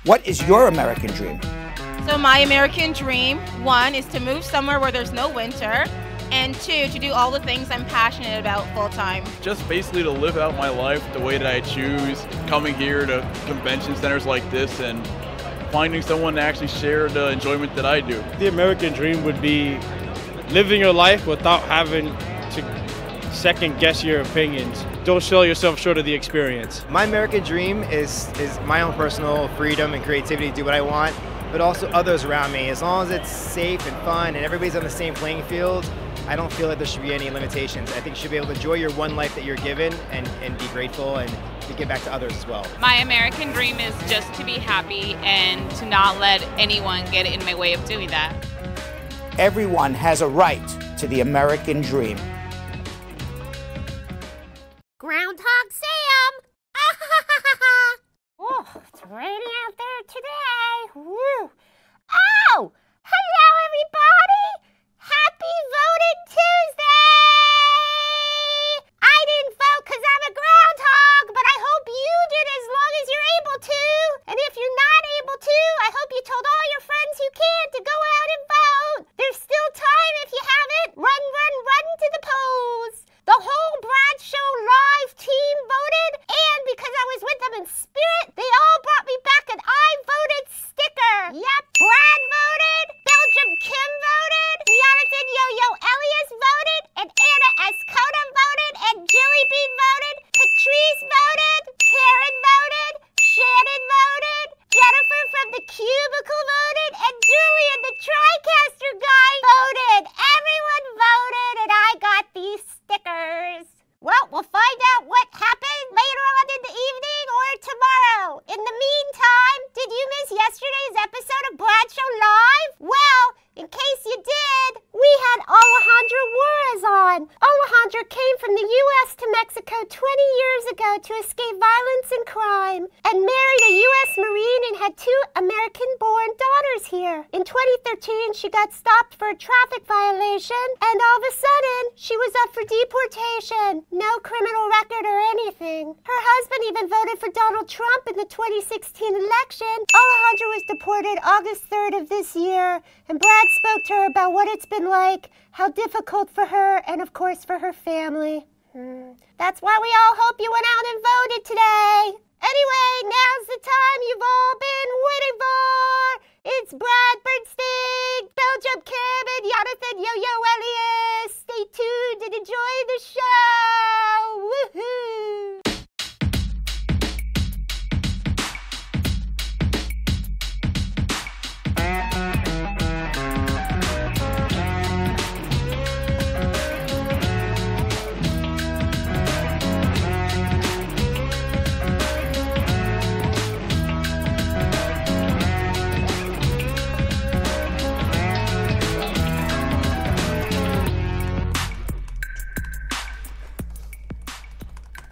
What is your American dream? So my American dream, 1, is to move somewhere where there's no winter, and 2, to do all the things I'm passionate about full time. Just basically to live out my life the way that I choose, coming here to convention centers like this and finding someone to actually share the enjoyment that I do. The American dream would be living your life without having to second guess your opinions. Don't sell yourself short of the experience. My American dream is my own personal freedom and creativity to do what I want, but also others around me. As long as it's safe and fun and everybody's on the same playing field, I don't feel like there should be any limitations. I think you should be able to enjoy your one life that you're given and be grateful and to give back to others as well. My American dream is just to be happy and to not let anyone get in my way of doing that. Everyone has a right to the American dream. Groundhog Sam! Oh, it's raining out there today. Woo. Oh, hello everybody! Happy Voting Tuesday! I didn't vote because I'm a groundhog, but I hope you did as long as you're able to. And if you're not able to, I hope you told all your friends who can to go out and vote. There's still time if you haven't. Run, run, run to the polls. The whole Brad Show Live team voted, and because I was with them in spirit, they all brought me back an I voted sticker. Yep, Brad voted, Belgium Kim voted, Jonathan Yo-Yo Elias voted, and Anna Escota voted, and Jilly Bean voted, Patrice voted, Karen voted, Shannon voted, Jennifer from the Cubicle voted, and Julian, the TriCaster guy, voted. Everyone voted, and I got these stickers. Well, we'll find out what happened later on in the evening or tomorrow. In the meantime, did you miss yesterday's episode of Brad Show Live? Well, in case you did, we had Alejandra Juarez on. Alejandra came from the U.S. to Mexico 20 years ago to escape violence and crime and married a U.S. Marine and had 2 American-born daughters here. In 2013, she got stopped for a traffic violation, and all of a sudden, she was up for deportation. No criminal record or anything. Her husband even voted for Donald Trump in the 2016 election. Alejandra was deported August 3rd of this year, and Brad spoke to her about what it's been like, how difficult for her, and of course for her family. That's why we all hope you went out and voted today. Anyway, now's the time you've all been waiting for. It's Brad, Bernstein, Belgium Kim, and Jonathan Yo-Yo Elias. Stay tuned and enjoy the show. Woohoo!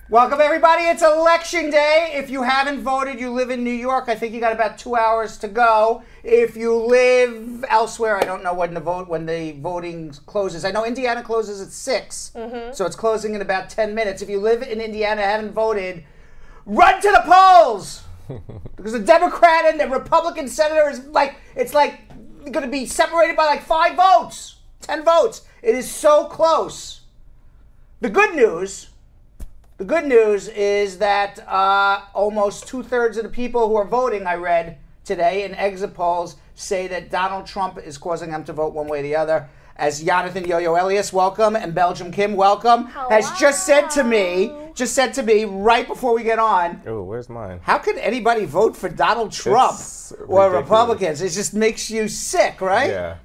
Welcome, everybody. It's Election Day. If you haven't voted, you live in New York, I think you got about 2 hours to go. If you live elsewhere, I don't know when the voting closes. I know Indiana closes at 6, so it's closing in about 10 minutes. If you live in Indiana and haven't voted, run to the polls! Because the Democrat and the Republican senator is it's going to be separated by like 5 votes, 10 votes. It is so close. The good news is that almost 2/3 of the people who are voting, I read today in exit polls, say that Donald Trump is causing them to vote one way or the other. As Jonathan Yo-Yo Elias, welcome, and Belgium Kim, welcome, has just said to me right before we get on. Oh, where's mine? How could anybody vote for Donald Trump or Republicans? It just makes you sick, right? Yeah.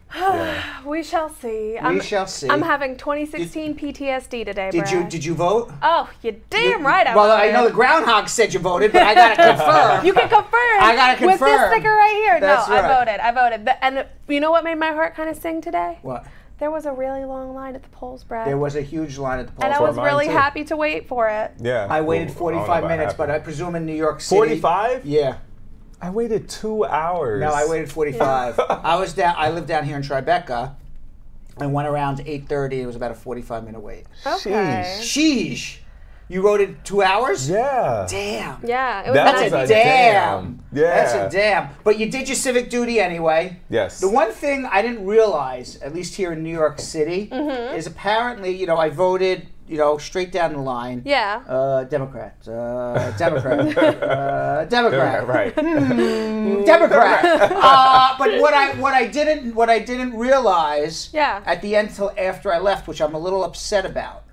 We shall see. We shall see. I'm having 2016 PTSD today, Brad. Did you vote? Oh, you're damn right I voted. Well, I know the groundhog said you voted, but I gotta confirm. You can confirm. I gotta confirm. With this sticker right here. That's no, right. I voted. And you know what made my heart kind of sing today? What? There was a really long line at the polls, Brad. There was a huge line at the polls. And I was really happy to wait for it. Yeah. I waited 45 minutes, but I presume in New York City. 45? Yeah. I waited 2 hours. No, I waited 45. I lived down here in Tribeca. I went around 8:30. It was about a 45-minute wait. Okay. Sheesh. You voted 2 hours? Yeah. Damn. Yeah, it was That's nice. a damn. Yeah. That's a damn. But you did your civic duty anyway. Yes. The one thing I didn't realize, at least here in New York City, is apparently, you know, I voted, you know, straight down the line. Yeah. Democrat. Democrat. Democrat. Right. Democrat. But what I didn't realize at the end till after I left, which I'm a little upset about,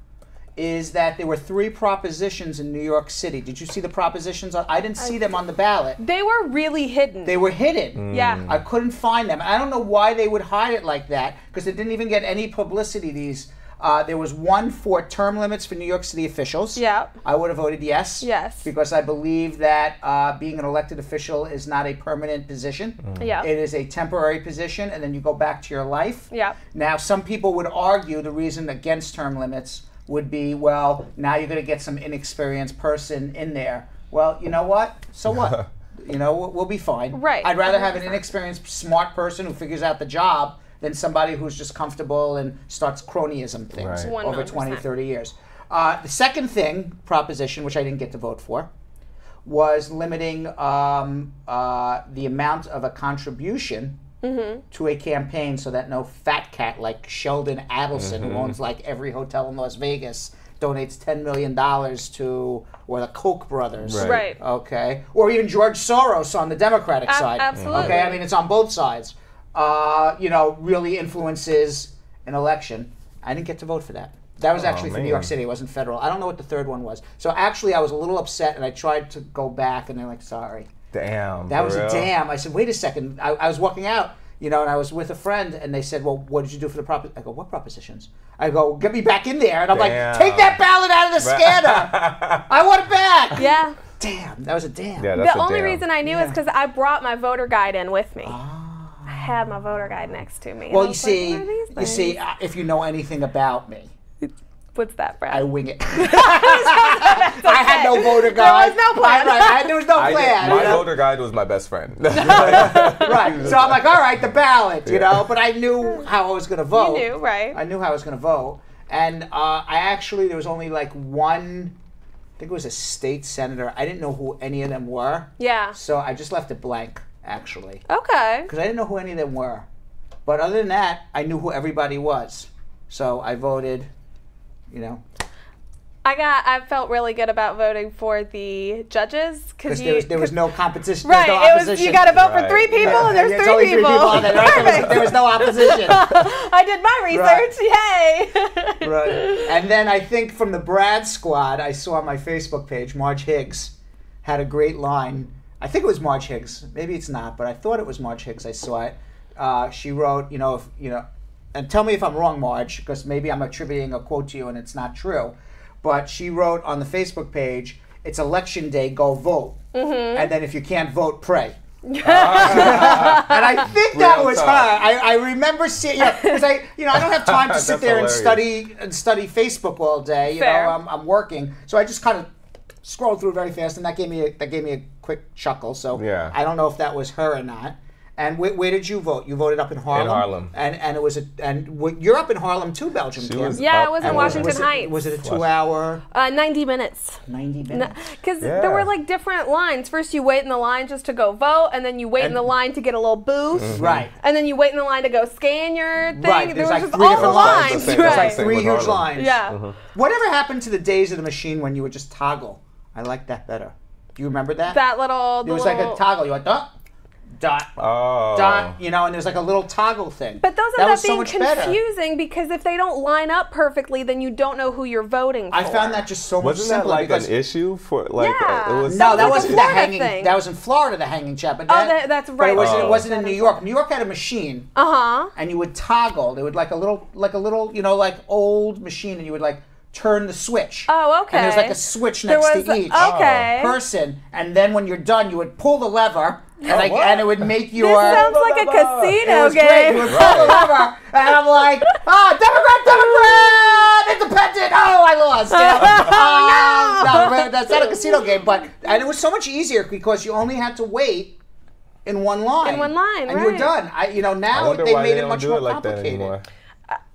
is that there were 3 propositions in New York City. Did you see the propositions? I didn't see them on the ballot. They were really hidden. They were hidden. Yeah. I couldn't find them. I don't know why they would hide it like that, because it didn't even get any publicity. There was one for term limits for New York City officials. Yeah. I would have voted yes. Yes. Because I believe that being an elected official is not a permanent position. Yeah. It is a temporary position, and then you go back to your life. Yeah. Now, some people would argue the reason against term limits would be, well, now you're going to get some inexperienced person in there. Well, you know what? So what? You know, we'll be fine. Right. I'd rather have an inexperienced, smart person who figures out the job than somebody who's just comfortable and starts cronyism things over 20, 30 years. The second proposition, which I didn't get to vote for, was limiting the amount of a contribution to a campaign so that no fat cat like Sheldon Adelson, who owns like every hotel in Las Vegas, donates $10 million to, or the Koch brothers. Right. Okay. Or even George Soros on the Democratic side. Absolutely. Okay. I mean, it's on both sides. You know, really influences an election. I didn't get to vote for that. That was actually for New York City. It wasn't federal. I don't know what the third one was. So actually, I was a little upset, and I tried to go back, and they're like, sorry. Damn. That was a damn. I said, wait a second. I was walking out, you know, and I was with a friend, and they said, well, what did you do for the proposition? I go, what propositions? I go, get me back in there. And I'm like, take that ballot out of the scanner. I want it back. Yeah. Damn. That was a damn. Yeah, that's the a only damn. reason I knew is because I brought my voter guide in with me. I had my voter guide next to me. Well, you see, if you know anything about me, what's that, Brad? I wing it. I had no voter guide. There was no plan. There was no plan. My voter guide was my best friend. Right. So I'm like, all right, the ballot, you know. But I knew how I was going to vote. You knew, right? I knew how I was going to vote. And there was only like one, I think it was a state senator. I didn't know who any of them were. Yeah. So I just left it blank, actually. Okay. Because I didn't know who any of them were. But other than that, I knew who everybody was. So I voted, you know. I felt really good about voting for the judges because there was no competition. Right, no opposition. you got to vote for 3 people, and there's only 3 people on it, right? Perfect. There was no opposition. I did my research. Yay! Right. And then I think from the Brad squad, I saw on my Facebook page, Marge Higgs had a great line. I think it was Marge Higgs. Maybe it's not, but I thought it was Marge Higgs. I saw it. She wrote, and tell me if I'm wrong, Marge, because maybe I'm attributing a quote to you and it's not true. But she wrote on the Facebook page, "It's election day, go vote." And then if you can't vote, pray. And I think that was her. I remember seeing, because I don't have time to sit there and study Facebook all day. You know, I'm working, so I just kind of scrolled through very fast, and that gave me a quick chuckle. So I don't know if that was her or not. And where did you vote? You voted up in Harlem. In Harlem. And it was you're up in Harlem too, Belgium Kim. Yeah, I was in Washington Heights. Was it a 2-hour? 90 minutes. 90 minutes. Because there were like different lines. First, you wait in the line just to go vote, and then you wait in the line to get a little boost. Right. And then you wait in the line to go scan your thing. Right. There was like just 3 all the lines. There's like 3 huge lines. Yeah. Whatever happened to the days of the machine when you would just toggle? I like that better. Do you remember that? That little. It was like a toggle. You went dot. Dot, and there's like a little toggle thing. But those end up being better. confusing because if they don't line up perfectly, then you don't know who you're voting for. I found that just so much simpler. simpler. Wasn't that like an issue for like? Yeah. It was no, that wasn't the hanging. Thing. That was in Florida, the hanging chat. But that's right. But it wasn't in New York. New York had a machine. And you would toggle. They would like a little, like old machine, and you would like turn the switch. Oh, okay. And there's like a switch next to each person, and then when you're done, you would pull the lever. And it would make your... This sounds like a casino game. Great. You would pull the lever, and I'm like, Democrat, independent. Oh, I lost. No, that's not a casino game. And it was so much easier because you only had to wait in one line. And you were done. Now they made it much more complicated.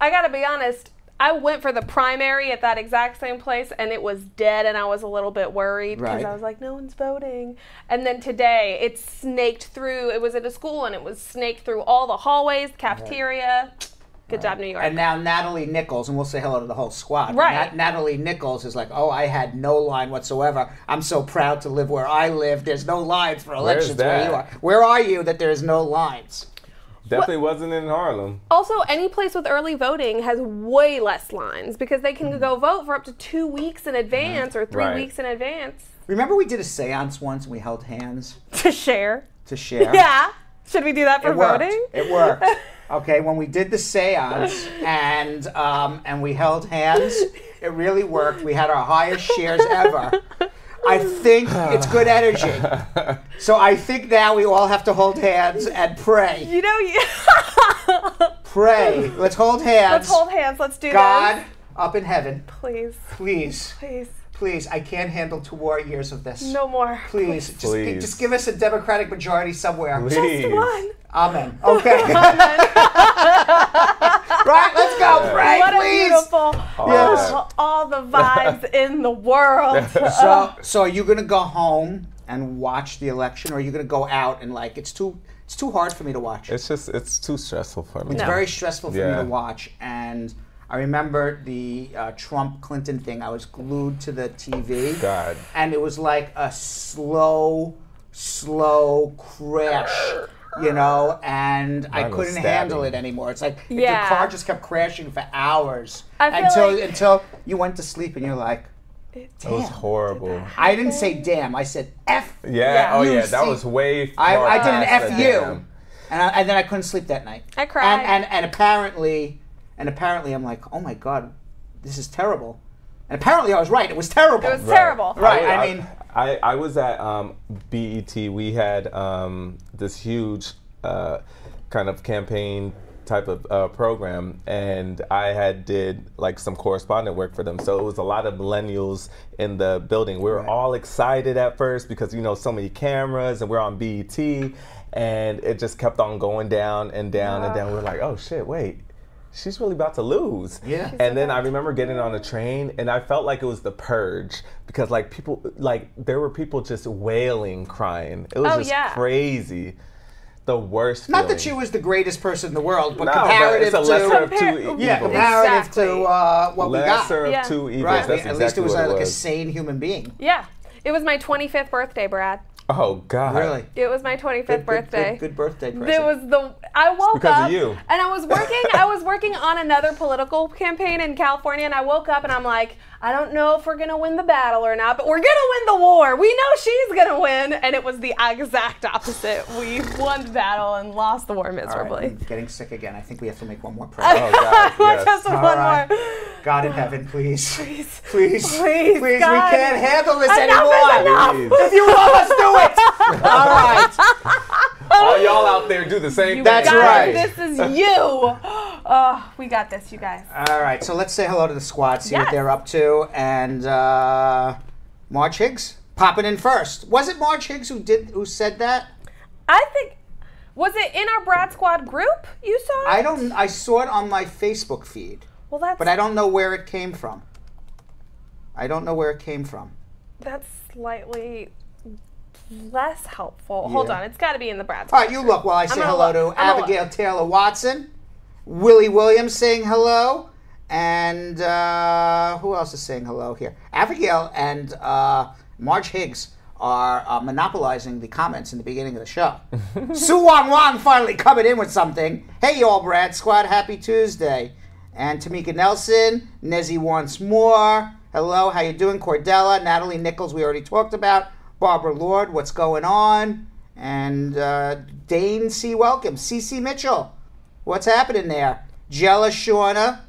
I got to be honest. I went for the primary at that exact same place, and it was dead, and I was a little bit worried because I was like, no one's voting. And then today, it snaked through. It was at a school, and it was snaked through all the hallways, cafeteria. Good job, New York. And now Natalie Nichols, and we'll say hello to the whole squad. Right. Natalie Nichols is like, oh, I had no line whatsoever. I'm so proud to live where I live. There's no lines for elections where you are. Where are you that there's no lines? Definitely wasn't in Harlem. Also, any place with early voting has way less lines because they can go vote for up to 2 weeks in advance or 3 weeks in advance. Remember we did a seance once and we held hands? To share. To share. Yeah. Should we do that for voting? It worked. Okay, when we did the seance and we held hands, it really worked. We had our highest shares ever. I think it's good energy. So I think now we all have to hold hands and pray. You know, pray. Let's hold hands. Let's hold hands. Let's do God, this. up in heaven. Please. Please. Please. Please, I can't handle 2 more years of this. No more. Please. Please. Just give us a Democratic majority somewhere. Please. Just one. Amen. Okay. Right, let's go, pray, what please. A beautiful, all the vibes in the world. So are you gonna go home and watch the election, or are you gonna go out and like it's too hard for me to watch? It's too stressful for me. It's very stressful for me to watch, and I remember the Trump-Clinton thing. I was glued to the TV, and it was like a slow crash. You know, and I couldn't handle it anymore. It's like the car just kept crashing for hours until you went to sleep and you're like, damn. It was horrible. I didn't say damn. I said F. Yeah. Oh yeah. That was way far I did an past F the you, damn. and then I couldn't sleep that night. I cried. And apparently I'm like, oh my God, this is terrible. And apparently I was right. It was terrible. It was terrible. Right. I mean. I was at BET. We had this huge kind of campaign type of program, and I did like some correspondent work for them. So it was a lot of millennials in the building. We were all excited at first because so many cameras, and we're on BET, and it just kept on going down and down and down. We're like, oh shit, wait. She's really about to lose. Yeah. And then I remember getting on a train, and I felt like it was the purge because there were people just wailing, crying. It was just crazy. The worst Not feeling. that she was the greatest person in the world, but no, comparative but it's a lesser of two evils. Yeah, comparative to what we got. Lesser of two evils. Right. That's At least it was exactly like a sane human being. Yeah. It was my 25th birthday, Brad. Oh God! Really? It was my 25th birthday. Good birthday present. There was I woke because up of you. And I was working on another political campaign in California, and I woke up and I'm like, I don't know if we're gonna win the battle or not, but we're gonna win the war. We know she's gonna win, and it was the exact opposite. We won the battle and lost the war miserably. All right, I'm getting sick again. I think we have to make one more prayer. Oh God! Yes. Just one more. God in heaven, please. Please. Please. Please. We God. can't handle this Enough anymore. If you will, let's do it. All right. All y'all out there do the same thing. That's right. This is you. Oh, we got this, you guys. All right, so let's say hello to the squad, see what Yes. they're up to, and Marge Higgs popping in first. Was it Marge Higgs who said that? I think, was it in our Brad Squad group you saw it? I saw it on my Facebook feed. Well, that's. But I don't know where it came from. That's slightly less helpful. Hold on, it's got to be in the Brad Squad. All right, you look while I say gonna hello look. to I'm gonna Abigail Taylor Watson, Willie Williams saying hello, and who else is saying hello here? Abigail and Marge Higgs are monopolizing the comments in the beginning of the show. Su Wang Wang finally coming in with something. Hey, y'all, Brad Squad, happy Tuesday. And Tamika Nelson, Nezzy once more. Hello, how you doing? Cordella, Natalie Nichols, we already talked about. Barbara Lord, what's going on? And Dane C. Welcome. CC Mitchell, what's happening there? Jella Shauna,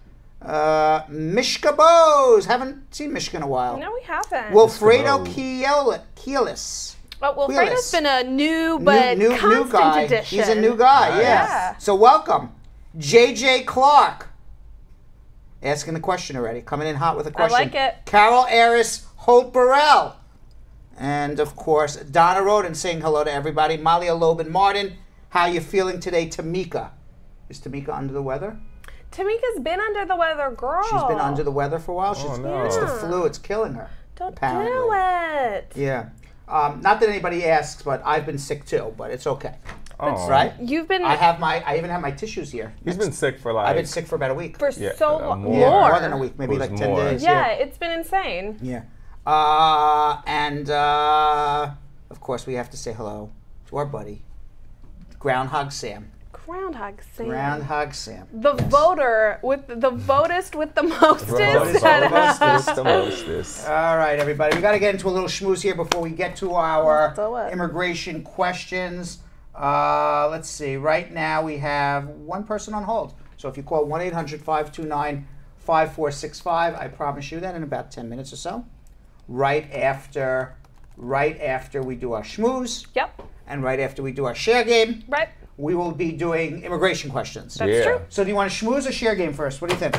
Mishka Bose. Haven't seen Mishka in a while. No, we haven't. Wilfredo Keelis. Oh, Wilfredo's been a new constant guy. addition. He's a new guy, yeah. So welcome. JJ Clark. Asking the question already. Coming in hot with a question. I like it. Carol Aris Holt Burrell. And, of course, Donna Roden saying hello to everybody. Malia Loban Martin, how you feeling today, Tamika? Is Tamika under the weather? Tamika's been under the weather, girl. She's been under the weather for a while. no. It's the flu. It's killing her. Don't apparently. do it. Yeah. Not that anybody asks, but I've been sick too. But it's okay. Oh. Right? You've been. I even have my tissues here. He's been sick for like. I've been sick for about a week. For so long. More than a week, maybe like 10 days. Yeah, it's been insane. Yeah. Of course, we have to say hello to our buddy, Groundhog Sam. Groundhog Sam. Groundhog Sam. The voter with the votest with the mostest. The mostest. All right, everybody. We got to get into a little schmooze here before we get to our immigration questions. Let's see. Right now we have one person on hold. So if you call 1-800-529-5465, I promise you that in about 10 minutes or so, right after we do our schmooze. Yep. And right after we do our share game. Right. We will be doing immigration questions. That's true. So do you want to schmooze or share game first? What do you think?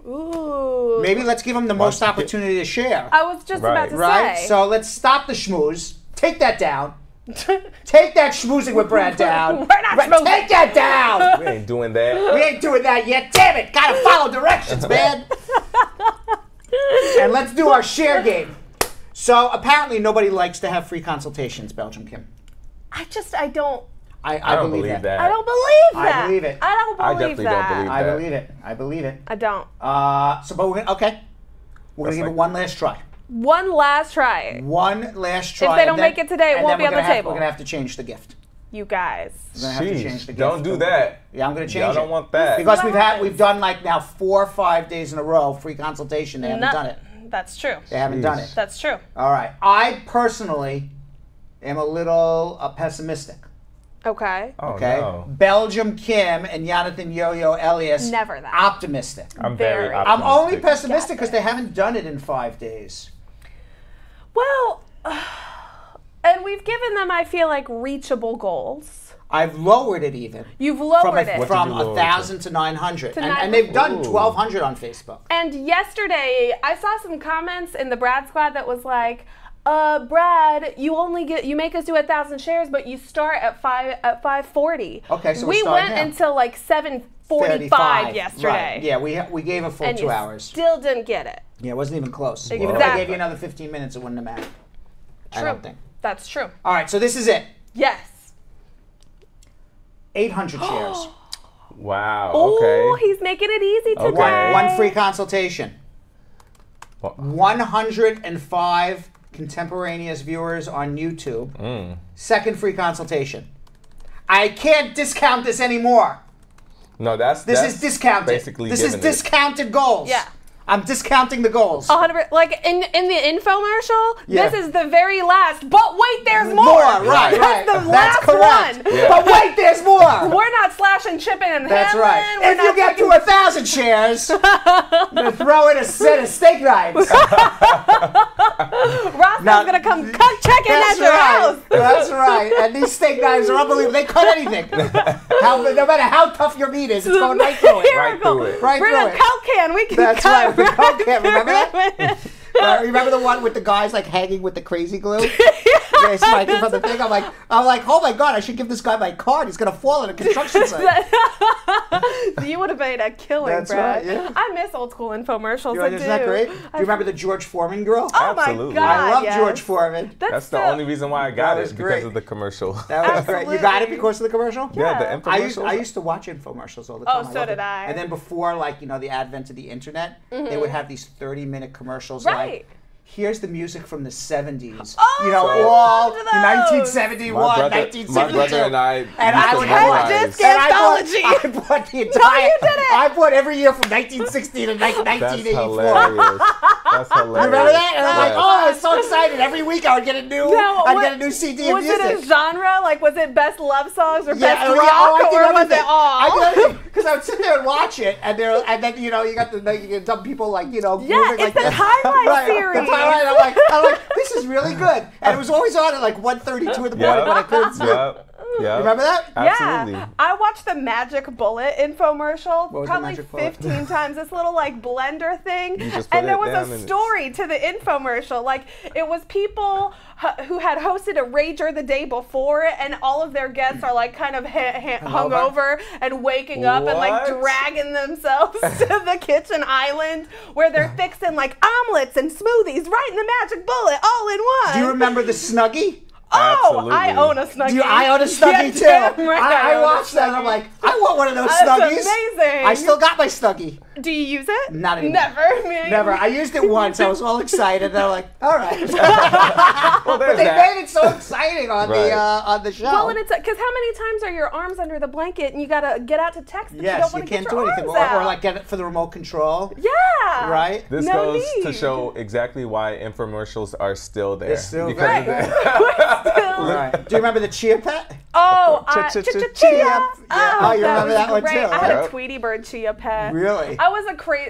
Ooh. Maybe let's give them the most opportunity to share. I was just about to say. So let's stop the schmooze. Take that down. Take that schmoozing with Brad down. We're not schmoozing. Take that down. We ain't doing that. We ain't doing that yet. Damn it. Gotta follow directions, man. And let's do our share game. So apparently nobody likes to have free consultations, Belgium Kim. I don't. I don't believe that. I don't believe that. I believe it. I don't believe I definitely that. don't believe that. I believe it. I believe it. I don't. But we're gonna, okay. We're gonna give it one last try. One last try. One last try. If they don't make it today, it won't be on the table. We're gonna have to change the gift. You guys. We're gonna have to change the gift. Don't do that. Yeah, I'm gonna change Y'all it. don't want that. Because we've done like now 4 or 5 days in a row free consultation. They haven't done it. That's true. They haven't done it. That's true. All right. I personally am a little pessimistic. Okay. Oh, Okay. no. Belgium Kim and Jonathan Yo-Yo Elias. Never that. Optimistic. I'm very I'm optimistic. only pessimistic because they haven't done it in 5 days. Well, and we've given them, I feel like, reachable goals. I've lowered it even. You've lowered it. From 1,000 to 900. And they've done 1,200 on Facebook. And yesterday, I saw some comments in the Brad Squad that was like, Brad, you make us do 1,000 shares, but you start at 540. Okay, so we went until like 7:45 yesterday. Right. Yeah, we gave a full and 2 hours. Still didn't get it. Yeah, it wasn't even close. Exactly. Even if I gave you another 15 minutes, it wouldn't have mattered. True. I don't think. That's true. All right, so this is it. Yes. 800 shares. Wow. Oh, Okay. he's making it easy today. One free consultation. 105 contemporaneous viewers on YouTube. Second free consultation. I can't discount this anymore. No, this is discounted. Basically, this is discounted goals. Yeah. I'm discounting the goals. 100%. Like in the infomercial, Yeah. this is the very last. But wait, there's more. Right. That's the That's last correct. one. Yeah. But wait, there's more. We're not slashing, chipping, and That's handling. right. We're If not you get to 1,000 shares, I'm gonna throw in a set of steak knives. Ross is gonna come check in at your house. That's right. And these steak knives are unbelievable. They cut anything. No matter how tough your meat is, it's going right through it. Right through it. Right Bring through a it. Coke can. We can That's cut right. The Coke can. Remember that? that? Remember the one with the guys like hanging with the crazy glue? Yeah, spiking from the thing. I'm like, oh my god, I should give this guy my card. He's gonna fall in a construction site. You would have made a killing, That's Brad. right, yeah. I miss old school infomercials. Isn't that great? Do you remember the George Foreman girl? Oh Absolutely. my god! I love yes. George Foreman. That's the only reason why I got That was it, great. because of the commercial. That was great. You got it because of the commercial? Yeah, the Yeah. infomercials. I used to watch infomercials all the Oh, time. so loved did it. I. And then before, like, the advent of the internet, they would have these 30-minute commercials Right. like, here's the music from the 70s. Oh, all I loved those. 1971, my 1972. brother and I And used I to would memorize. disc And I anthology. bought the entire. you didn't. I bought every year from 1960 to That's 1984. hilarious. That's hilarious. Remember that? And I'm like, Yes. oh, I was so excited. Every week I would get a new, Now, I'd what- get a new CD of Was music. it a genre? Like, was it best love songs or best oh, rock, I did or was everything. it all? I did everything because I would sit there and watch it, and then you got the dumb people like Yeah, moving it's like the that. Highlight Right, series. The Highlight. I'm like, this is really good, and it was always on at like 1:32 in the morning when I couldn't sleep. Yep. Remember that? Absolutely. Yeah, I watched the Magic Bullet infomercial What was the probably Magic Bullet? 15 times. This little like blender thing, You just put and there it was down a and story to the infomercial. Like it was people who had hosted a rager the day before, and all of their guests are like kind of hungover and waking up and like What? dragging themselves to the kitchen island where they're fixing like omelets and smoothies right in the Magic Bullet all in one. Do you remember the Snuggie? Oh, I Absolutely. own a Snuggie. I own a Snuggie too. Yeah, damn right I own a watched that and I'm Snuggie. like, I want one of those That's Snuggies. amazing. I still got my Snuggie. Do you use it? Not anymore. Never. Man. Never. I used it once. I was all excited. And I'm like, all right. Well, But there's they that. made it so exciting on the show. Well, and it's because how many times are your arms under the blanket and you gotta get out to text, but you yes, don't you want to get can't your do anything. arms out. Or like get it for the remote control. Yeah. Right? This No goes to need. show exactly why infomercials are still there. They're still because there. of that. Right. Do you remember the Chia Pet? Oh, Chia. Oh, you remember that one great. too, I had a right? Tweety Bird Chia Pet. Really? I was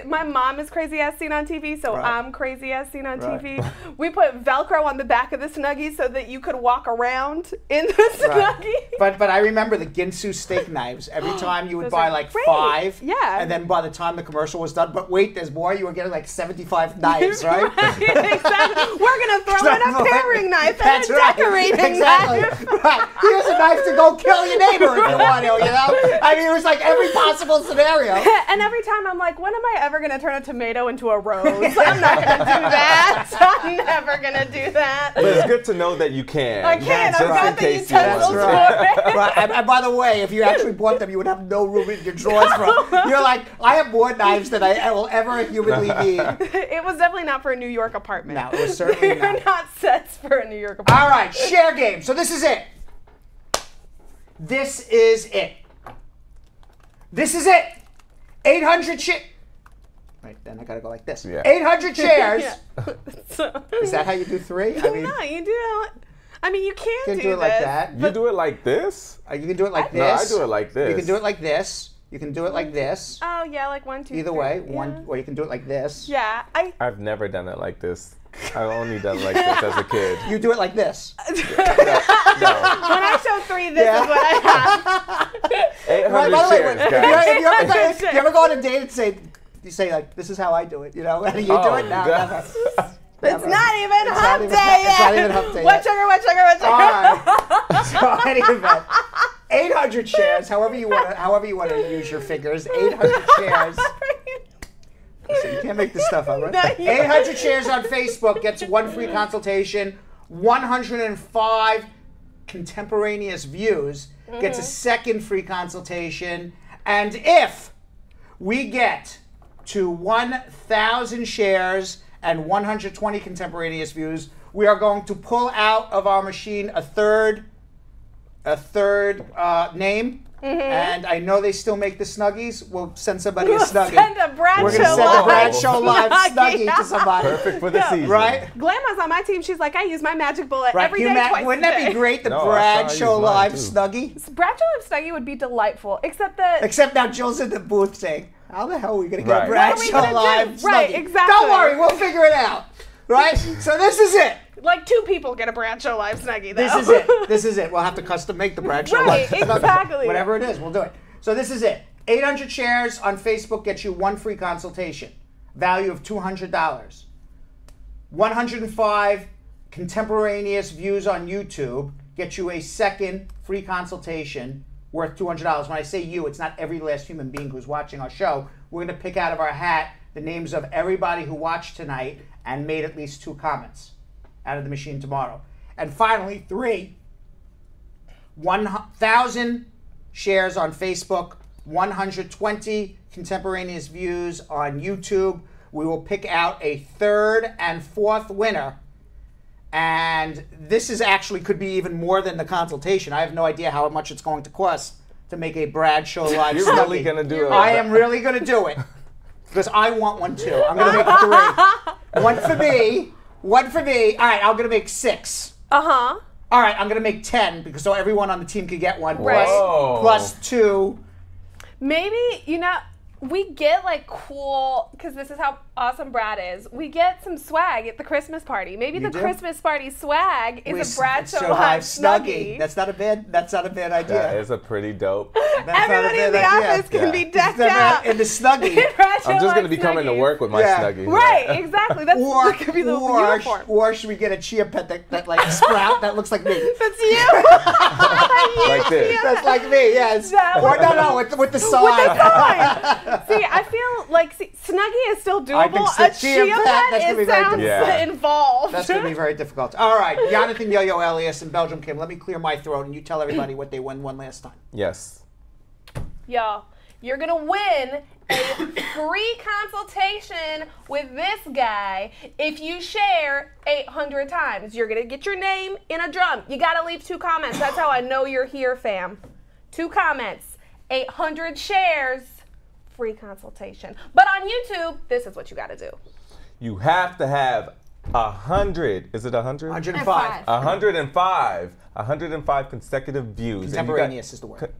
my mom is crazy as seen on TV, so Right. I'm crazy as seen on Right. TV. We put Velcro on the back of the Snuggie so that you could walk around in the Snuggie. But I remember the Ginsu steak knives. Every time you would Those buy are like great. 5, Yeah. and then by the time the commercial was done, but wait, there's more. You were getting like 75 knives, right? Exactly. We're gonna throw in a paring knife and That's a right. decorating Exactly. knife. Right. Here's a knife to go kill your neighbor if you want to. You know? I mean, it was like every possible scenario. And every time I'm like, when am I ever gonna turn a tomato into a rose? I'm not gonna do that. I'm never gonna do that. But it's good to know that you can. I can. Just I've got in the case you utensils want for to. it. Right. And by the way, if you actually bought them, you would have no room in your drawers for them. You're like, I have more knives than I will ever humanly need. It was definitely not for a New York apartment. No, it was certainly They're not. not sets for a New York apartment. All right, share game. So this is it. This is it. This is it. 800 shares. Right, then I gotta go like this. Yeah. 800 shares. Yeah. So, Is that how you do 3? I mean, no, you do. I mean, you can you can do do it like this. that. You do it like this? You can do it like No, I this. do it like this. You can do it like this. You can do it like this. Oh yeah, like 1, 2. Either 3. way, Yeah. one, or you can do it like this. Yeah, I've never done it like this. I've only done it like this as a kid. You do it like this. No. When I show 3, this Yeah. is what I have. 800 Right, by the way, shares, if guys. you ever go on a date and say like, this is how I do it, you know? And you do Oh, it now. God. Never. It's not even It's hump not even- day it's yet. not even hump day What yet. sugar, what sugar, what sugar? All right. So anyway, 800 shares. However you want to use your figures. 800 shares. Listen, you can't make this stuff up, right? No, you- 800 shares on Facebook gets 1 free consultation. 105 contemporaneous views gets a 2nd free consultation. And if we get to 1,000 shares and 120 contemporaneous views, we are going to pull out of our machine a third name. And I know they still make the Snuggies. We'll send somebody a Snuggie. Send a Bradshaw We're going to send a Live Bradshaw Live Snuggie. Snuggie to somebody. Perfect for the season. Right? Grandma's on my team. She's like, I use my Magic Bullet Right. every Can you day, imagine- twice wouldn't a that day. be great? The No, I Bradshaw use mine, Live too. Snuggie? Bradshaw Live Snuggie would be delightful, except that Except now Jill's in the booth saying, how the hell are we going to get Right. a What are we Bradshaw gonna Live do? Right, Snuggie? exactly. Don't worry, we'll figure it out. Right? So this is it. like 2 people get a Bradshaw Live Snuggie, though. This is it. This is it. We'll have to custom make the Bradshaw Right, Live Snuggie. exactly. Whatever it is, we'll do it. So this is it. 800 shares on Facebook gets you 1 free consultation. Value of $200. 105 contemporaneous views on YouTube gets you a 2nd free consultation worth $200. When I say you, it's not every last human being who's watching our show. We're going to pick out of our hat the names of everybody who watched tonight and made at least 2 comments out of the machine tomorrow. And finally, 3, 1,000 shares on Facebook, 120 contemporaneous views on YouTube. We will pick out a 3rd and 4th winner. And this is actually could be even more than the consultation. I have no idea how much it's going to cost to make a Bradshaw Live You're Snuggie. really going to do it. I am really going to do it. Because I want one too. I'm going to make 3. 1 for me. 1 for me. All right, I'm going to make 6. Uh-huh. All right, I'm going to make 10 because so everyone on the team could get one. Right. Plus 2. Maybe, we get like cool, because this is how awesome Brad is, we get some swag at the Christmas party. Maybe You the do? Christmas party swag is a Brad Show Show Live Snuggie. That's not a bad idea. That is a pretty dope. That's not a Everybody in bad the idea. office can be decked Instead of out in the Snuggie. Brad Show I'm just Live going to be coming to Snuggies. work with my Yeah. Snuggie. Right, exactly. That's that could be the uniform. Or should we get a chia pet that like sprout that looks like me? That's you. Like this. That's like me, yes. That Or would- no, with the sign. With the sign. See, I feel like Snuggie is still I think doable. so. A Chia chia pet, pet that's gonna be it very sounds difficult. involved. That's going to be very difficult. All right, Jonathan Yo-Yo Elias and Belgium Kim, let me clear my throat and you tell everybody what they won last time. Yes. Y'all, you're gonna win a free consultation with this guy if you share 800 times. You're gonna get your name in a drum. You gotta leave 2 comments. That's how I know you're here, fam. 2 comments, 800 shares, free consultation. But on YouTube, this is what you gotta do. You have to have 100. Is it 100? 105. 105 consecutive views. And you got- Contemporaneous is the word.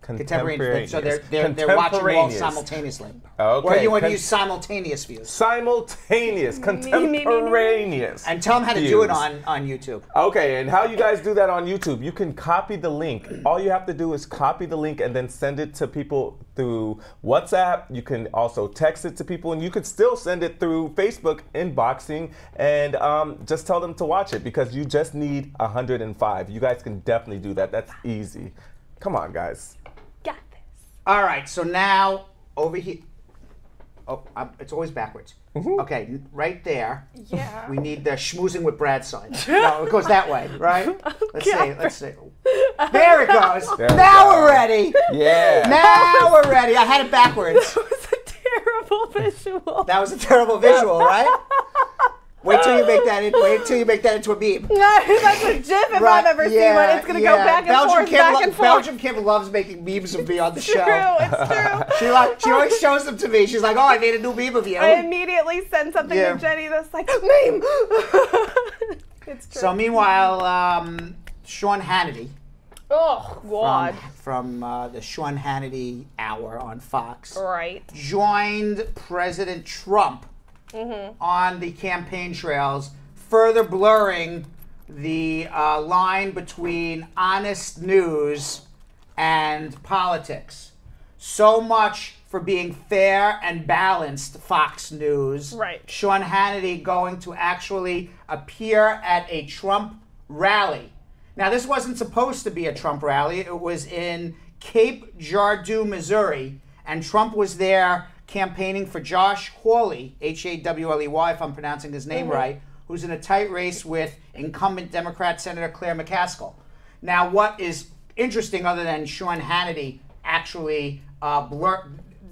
Contemporaneous. So they're watching all Contemporaneous. simultaneously. Okay. Or you want to use simultaneous views. Simultaneous, contemporaneous. And tell them how to do it views. on YouTube. Okay, and how you guys do that on YouTube? You can copy the link. All you have to do is copy the link and then send it to people through WhatsApp. You can also text it to people, and you could still send it through Facebook inboxing, and just tell them to watch it because you just need 105. You guys can definitely do that. That's easy. Come on, guys. Got this. All right, so now over here. Oh, it's always backwards. Okay, right there. Yeah. We need the schmoozing with Brad sign. No, it goes that way, right? Let's see. There it goes. There we Now go. we're ready. Yeah. Now we're ready. I had it backwards. That was a terrible visual. That was a terrible visual, right? Wait till you make that into a meme. That's a GIF if I've ever seen one. It's gonna go back and forth, back and forth. Belgium Kim loves making memes of me on the show. It's true. She always shows them to me. She's like, "Oh, I made a new meme of you." I immediately send something Yeah. to Jenny that's like, meme! It's true. So meanwhile, Sean Hannity Oh, God. from the Sean Hannity Hour on Fox Right. joined President Trump on the campaign trails, further blurring the line between honest news and politics. So much for being fair and balanced, Fox News. Right. Sean Hannity going to actually appear at a Trump rally. Now, this wasn't supposed to be a Trump rally. It was in Cape Girardeau, Missouri, and Trump was there campaigning for Josh Hawley, Hawley, if I'm pronouncing his name right, who's in a tight race with incumbent Democrat Senator Claire McCaskill. Now, what is interesting, other than Sean Hannity actually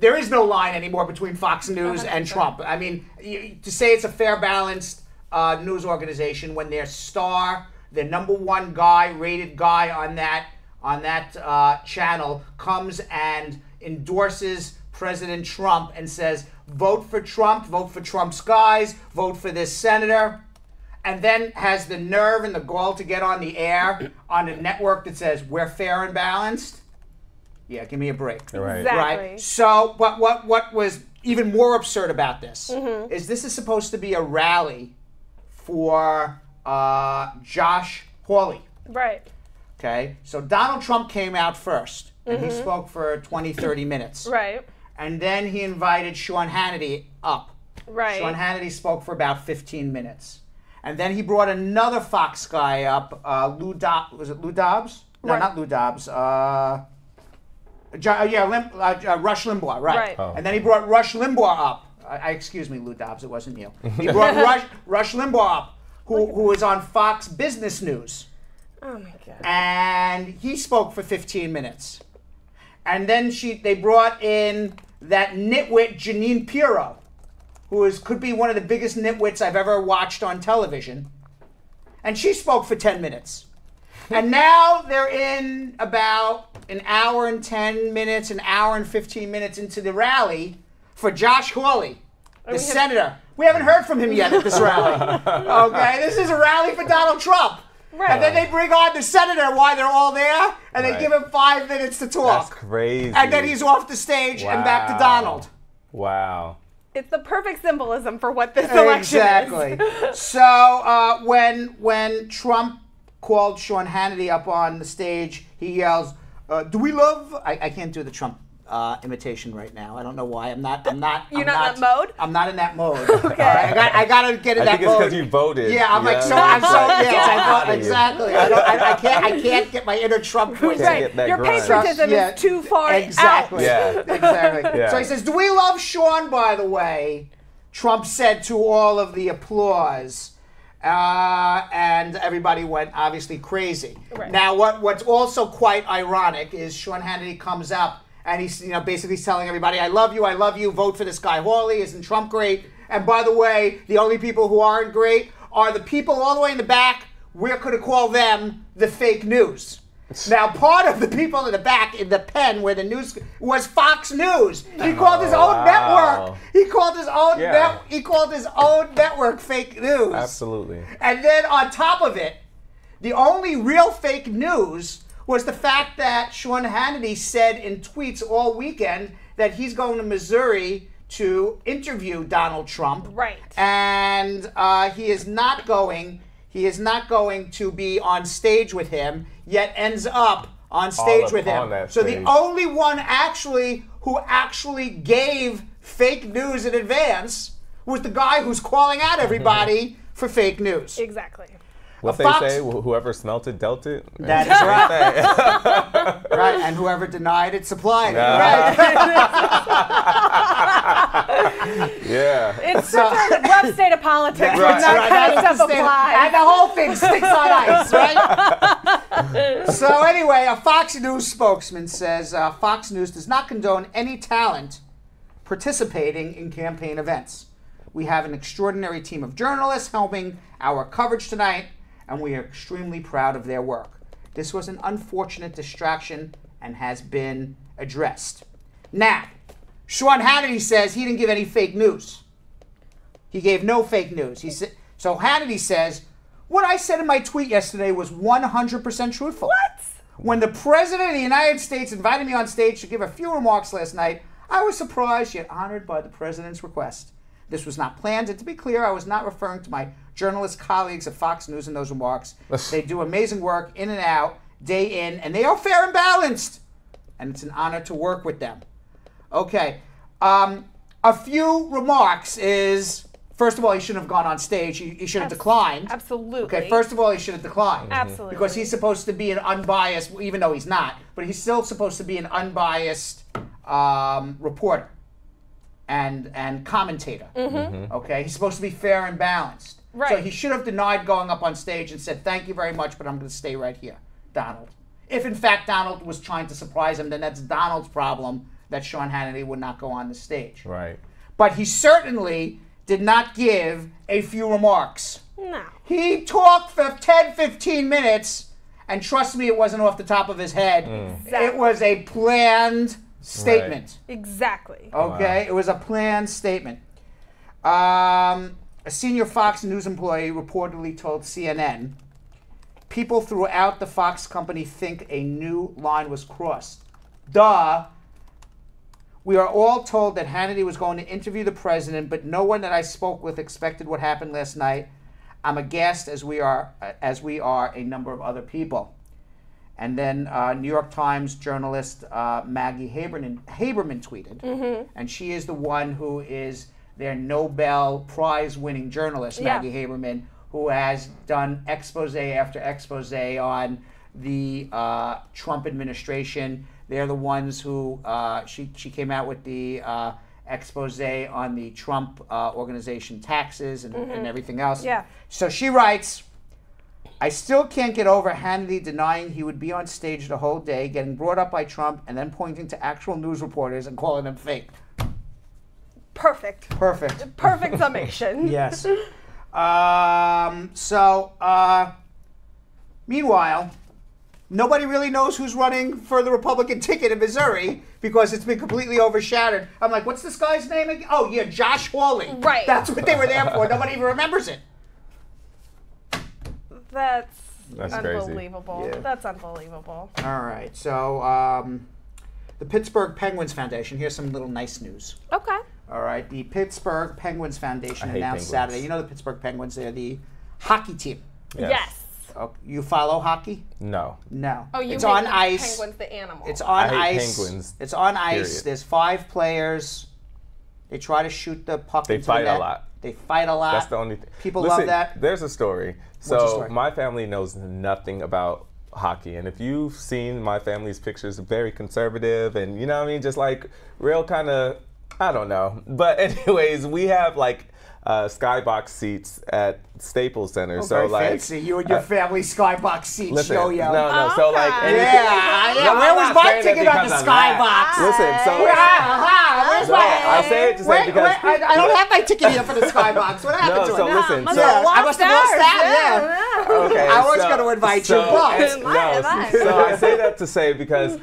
there is no line anymore between Fox News and Trump. I mean, to say it's a fair, balanced news organization when their star, the #1 guy, rated guy on that channel, comes and endorses President Trump and says, vote for Trump, vote for Trump's guys, vote for this senator, and then has the nerve and the gall to get on the air on a network that says, we're fair and balanced. Yeah, give me a break. Right. Exactly. Right? So, what was even more absurd about this is supposed to be a rally for Josh Hawley. Right. Okay? So Donald Trump came out first, and he spoke for 20, 30 minutes. Right. And then he invited Sean Hannity up. Right. Sean Hannity spoke for about 15 minutes. And then he brought another Fox guy up, was it Lou Dobbs? No, Right. not Lou Dobbs. Rush Limbaugh, right. Right. Oh. And then he brought Rush Limbaugh up. Excuse me, Lou Dobbs, it wasn't you. He brought Rush Limbaugh up, who was on Fox Business News. Oh, my God. And he spoke for 15 minutes. And then they brought in that nitwit Jeanine Pirro, who could be one of the biggest nitwits I've ever watched on television. And she spoke for 10 minutes. And now they're in about an hour and 10 minutes, an hour and 15 minutes into the rally for Josh Hawley, the senator. We haven't heard from him yet at this rally. Okay, this is a rally for Donald Trump. Right. And then they bring on the senator while they're all there, and they Right. give him 5 minutes to talk. That's crazy. And then he's off the stage and back to Donald. Wow. It's the perfect symbolism for what this election Exactly. is. So when Trump called Sean Hannity up on the stage, he yells, "Do we love?" I can't do the Trump imitation right now. I don't know why. I'm not. You're not in that mode? I'm not in that mode. Okay. I gotta get in that mode. I think it's because you voted. Yeah, I'm like so. Exactly. I can't get my inner Trump voice. Right. Your patriotism is too far exactly. out. Yeah. Exactly. Yeah. So he says, "Do we love Sean?" By the way, Trump said to all of the applause. And everybody went obviously crazy. Right. Now, what's also quite ironic is Sean Hannity comes up and he's basically telling everybody, I love you, vote for this guy Hawley, isn't Trump great? And by the way, the only people who aren't great are the people all the way in the back. We're going to call them the fake news. Now, part of the people in the back in the pen where the news was Fox News. He called his own network. He called his own he called his own network fake news. Absolutely. And then on top of it, the only real fake news was the fact that Sean Hannity said in tweets all weekend that he's going to Missouri to interview Donald Trump. Right. And he is not going to be on stage with him, yet ends up on stage with him. So the only one who actually gave fake news in advance was the guy who's calling out everybody for fake news. Exactly. What they say, whoever smelt it, dealt it. That is right. Right, and whoever denied it, supplied it. Right. Yeah. It's such a rough state of politics when that kind of stuff applies. And the whole thing sticks on ice, right? So anyway, a Fox News spokesman says Fox News does not condone any talent participating in campaign events. We have an extraordinary team of journalists helping our coverage tonight, and we are extremely proud of their work. This was an unfortunate distraction and has been addressed. Now, Sean Hannity says he didn't give any fake news. He gave no fake news. So Hannity says, what I said in my tweet yesterday was 100% truthful. What? When the President of the United States invited me on stage to give a few remarks last night, I was surprised yet honored by the President's request. This was not planned, and to be clear, I was not referring to my journalist colleagues at Fox News in those remarks. They do amazing work in and out, day in, and they are fair and balanced. And it's an honor to work with them. Okay. A few remarks is, first of all, he shouldn't have gone on stage. He should have declined. Absolutely. Okay, first of all, he should have declined. Absolutely. Because he's supposed to be an unbiased, even though he's not, but he's still supposed to be an unbiased reporter and commentator. Okay, he's supposed to be fair and balanced. Right. So he should have denied going up on stage and said, thank you very much, but I'm going to stay right here, Donald. If, in fact, Donald was trying to surprise him, then that's Donald's problem that Sean Hannity would not go on the stage. Right. But he certainly did not give a few remarks. No. He talked for 10, 15 minutes, and trust me, it wasn't off the top of his head. Exactly. It was a planned statement. Right. Exactly. Okay? Wow. It was a planned statement. A senior Fox News employee reportedly told CNN, people throughout the Fox company think a new line was crossed. Duh. We are all told that Hannity was going to interview the president, but no one that I spoke with expected what happened last night. I'm aghast as we are a number of other people. And then New York Times journalist Maggie Haberman tweeted, and she is the one who is their Nobel Prize-winning journalist, Maggie Haberman, who has done expose after expose on the Trump administration. They're the ones who, she came out with the expose on the Trump organization taxes and everything else. Yeah. So she writes, I still can't get over Hannity denying he would be on stage the whole day, getting brought up by Trump, and then pointing to actual news reporters and calling them fake. Perfect. Perfect. Perfect summation. Yes. Meanwhile, nobody really knows who's running for the Republican ticket in Missouri because it's been completely overshadowed. I'm like, what's this guy's name again? Oh, yeah, Josh Hawley. Right. That's what they were there for. Nobody even remembers it. That's Crazy. unbelievable. Yeah. That's unbelievable. All right. So the Pittsburgh Penguins Foundation, here's some little nice news. Okay. All right. The Pittsburgh Penguins Foundation I hate announced Penguins. Saturday. You know the Pittsburgh Penguins? They're the hockey team. Yes. Oh, you follow hockey? No. No. Oh, you it's mean on the ice. Penguins, the animal. It's on I hate ice. penguins, It's on ice. period. There's 5 players. They try to shoot the puck They into fight the a net. lot. They fight a lot. That's the only thing. People Listen, love that. There's a story. What's the So story? my family knows nothing about hockey, and if you've seen my family's pictures, very conservative, and you know what I mean, just like real kind of, I don't know. But anyways, we have like skybox seats at Staples Center. Oh, so very like fancy. You and your family skybox seats, listen, yo-yo. no. So like, Okay. anything- Yeah. No, Where I'm was not my saying that ticket on the because of that. skybox? Listen, so Where's no, I say it to say because I don't have my ticket here for the skybox. What happened no. to So it? listen, Must so have I must have lost that. Yeah. okay, I was so- going to invite so- you, but and- Why? So I say that to say because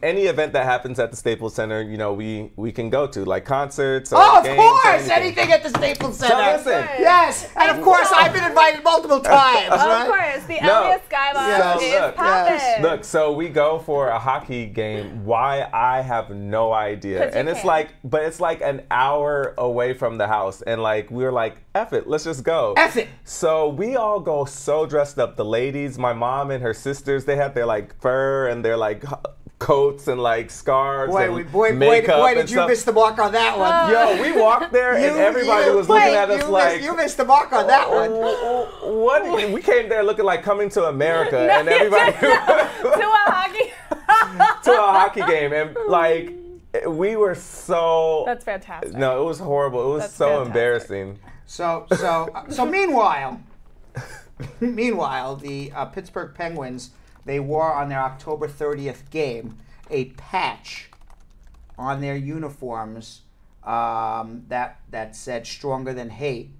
any event that happens at the Staples Center, you know, we can go to, like concerts or oh, of games or course, anything at the Staples Center. listen. Yes, and of course I've been invited multiple times. Of right? course, the No. Elias Skybox Yes. is Look, popping. Look, so we go for a hockey game. Why? I have no idea. 'Cause you And it's can. like, but it's like an hour away from the house. And like, we were like, F it, let's just go. F it. So we all go so dressed up. The ladies, my mom and her sisters, they had their like fur and their like coats and like scarves and Boy, makeup did and you stuff. miss the mark on that one. Yo, we walked there and everybody was looking at us like, you missed the mark on that one. what? We came there looking like Coming to America, and everybody to a hockey. to a hockey game, and like we were so. That's fantastic. No, it was horrible. It was That's so fantastic. embarrassing. So meanwhile, the Pittsburgh Penguins, they wore on their October 30th game a patch on their uniforms that said "Stronger Than Hate,"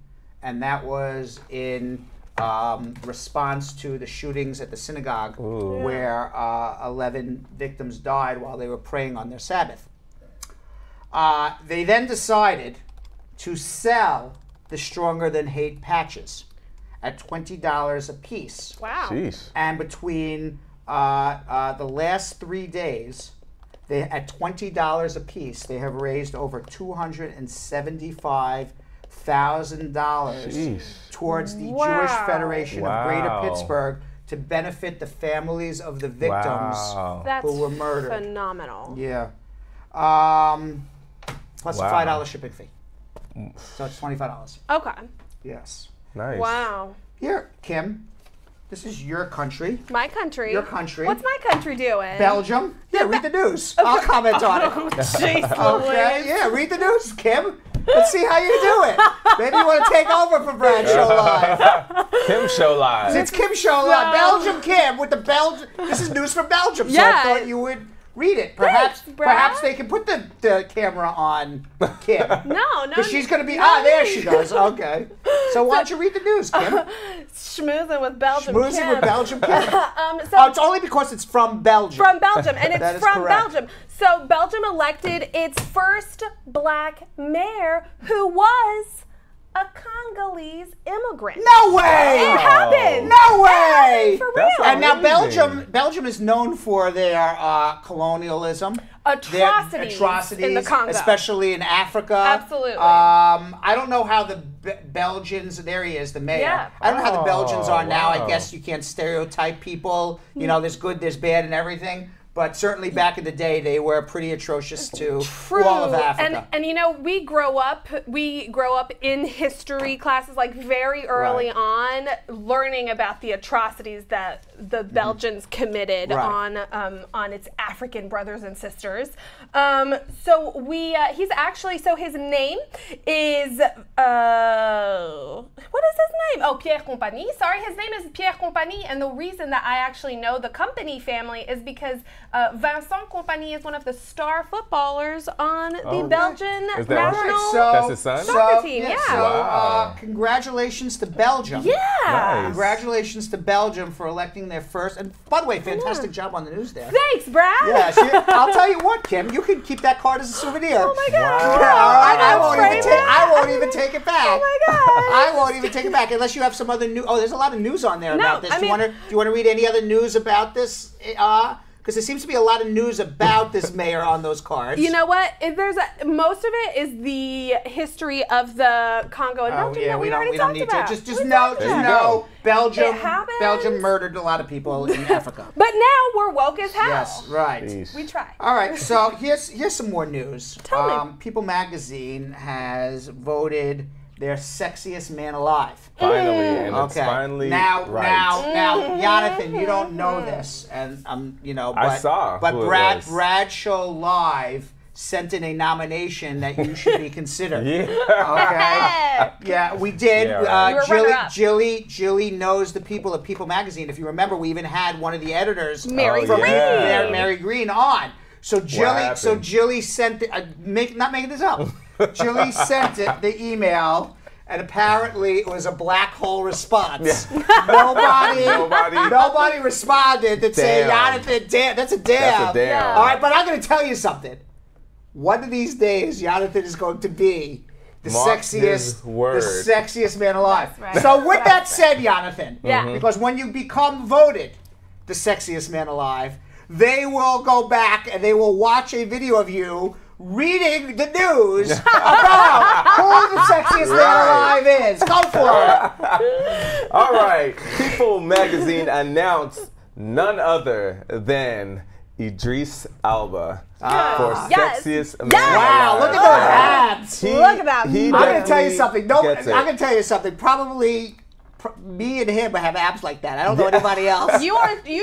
and that was in response to the shootings at the synagogue, where 11 victims died while they were praying on their Sabbath. They then decided to sell the Stronger Than Hate patches at $20 a piece. Wow. Jeez. And between the last 3 days, they at $20 a piece, they have raised over $275,000 towards the Jewish Federation of Greater Wow. Pittsburgh to benefit the families of the victims Wow. That's who were murdered. phenomenal. Yeah. Plus Wow. a $5 shipping fee. So it's $25. Okay. Yes. Nice. Wow. Here, Kim, this is your country. My country. Your country. What's my country doing? Belgium. Yeah, read the news. I'll comment on it. Jeez Okay, Louise. yeah, read the news, Kim. Let's see how you do it. Maybe you want to take over for Bradshaw Live. Kim Show Live. It's Kim Show Live. Belgium Kim with the Belgium. This is news from Belgium, so Yeah. I thought you would read it. Perhaps they can put the camera on Kim. No. Because she's going to be, there she goes. Okay. So why don't you read the news, Kim? Schmoozing with Belgium Schmoozing Kim. with Belgium Kim. So Oh, it's only because it's from Belgium. from Belgium, and That it's is from correct. Belgium. So Belgium elected its first black mayor, who was a Congolese immigrant. No way! It happened. No way! For real. That's And now amazing. Belgium is known for their colonialism, Atrocities in the Congo. especially in Africa. Absolutely. I don't know how the Belgians. There he is, the mayor. Yeah. I don't know how the Belgians are now. I wow. guess you can't stereotype people. You know, there's good, there's bad, and everything. But certainly back in the day, they were pretty atrocious to all of Africa. And you know, we grow up in history classes like very early on, learning about the atrocities that the Belgians committed on its African brothers and sisters. So he's actually, so his name is what is his name? Oh, Pierre Compagnie. Sorry, his name is Pierre Compagnie, and the reason that I actually know the Compagnie family is because Vincent Compagnie is one of the star footballers on the Belgian Is that national So- That's his son? soccer team. Yeah. So, Wow. Congratulations to Belgium. Yeah. Nice. Congratulations to Belgium for electing their first. And by the way, fantastic job on the news there. Thanks, Brad. Yeah, I'll tell you what, Kim, you can keep that card as a souvenir. Oh my God. All right, I won't Frame even take it back. Oh my God. I won't even take it back unless you have some other news. Oh, there's a lot of news on there about this. I Do you want to read any other news about this Because there seems to be a lot of news about this mayor on those cards. You know what? Most of it is the history of the Congo and Belgium. Yeah, we don't need about. to. Just know, Belgium murdered a lot of people in Africa. But now we're woke as hell. Yes, right. Jeez. We try. All right, so here's some more news. Tell me. People magazine has voted their sexiest man alive. Finally, and it's finally now, right. Now, Jonathan, you don't know this, and but I saw But who it Brad was. Bradshaw Live sent in a nomination that you should be considered. Yeah. Okay. Yeah, we did. Yeah, right. You were runner-up. Jilly knows the people of People magazine. If you remember, we even had one of the editors, Mary Oh, Green. yeah. Mary Green, on. So Jilly sent not making this up. Jilly sent the email, and apparently it was a black hole response. Nobody responded to say, Jonathan, damn, that's a damn. That's a damn. Yeah. All right, but I'm going to tell you something. One of these days, Jonathan is going to be the Mark his word. sexiest man alive. That's right. So with that said, Jonathan, Yeah. because when you become voted the sexiest man alive, they will go back and they will watch a video of you reading the news about who the sexiest man alive is. Go for it. All right. People magazine announced none other than Idris Elba for sexiest man Wow, alive. look at those abs. Look at that. He I'm going to tell you definitely something. No, I'm gets it. going to tell you something. Probably me and him have abs like that. I don't know anybody else. You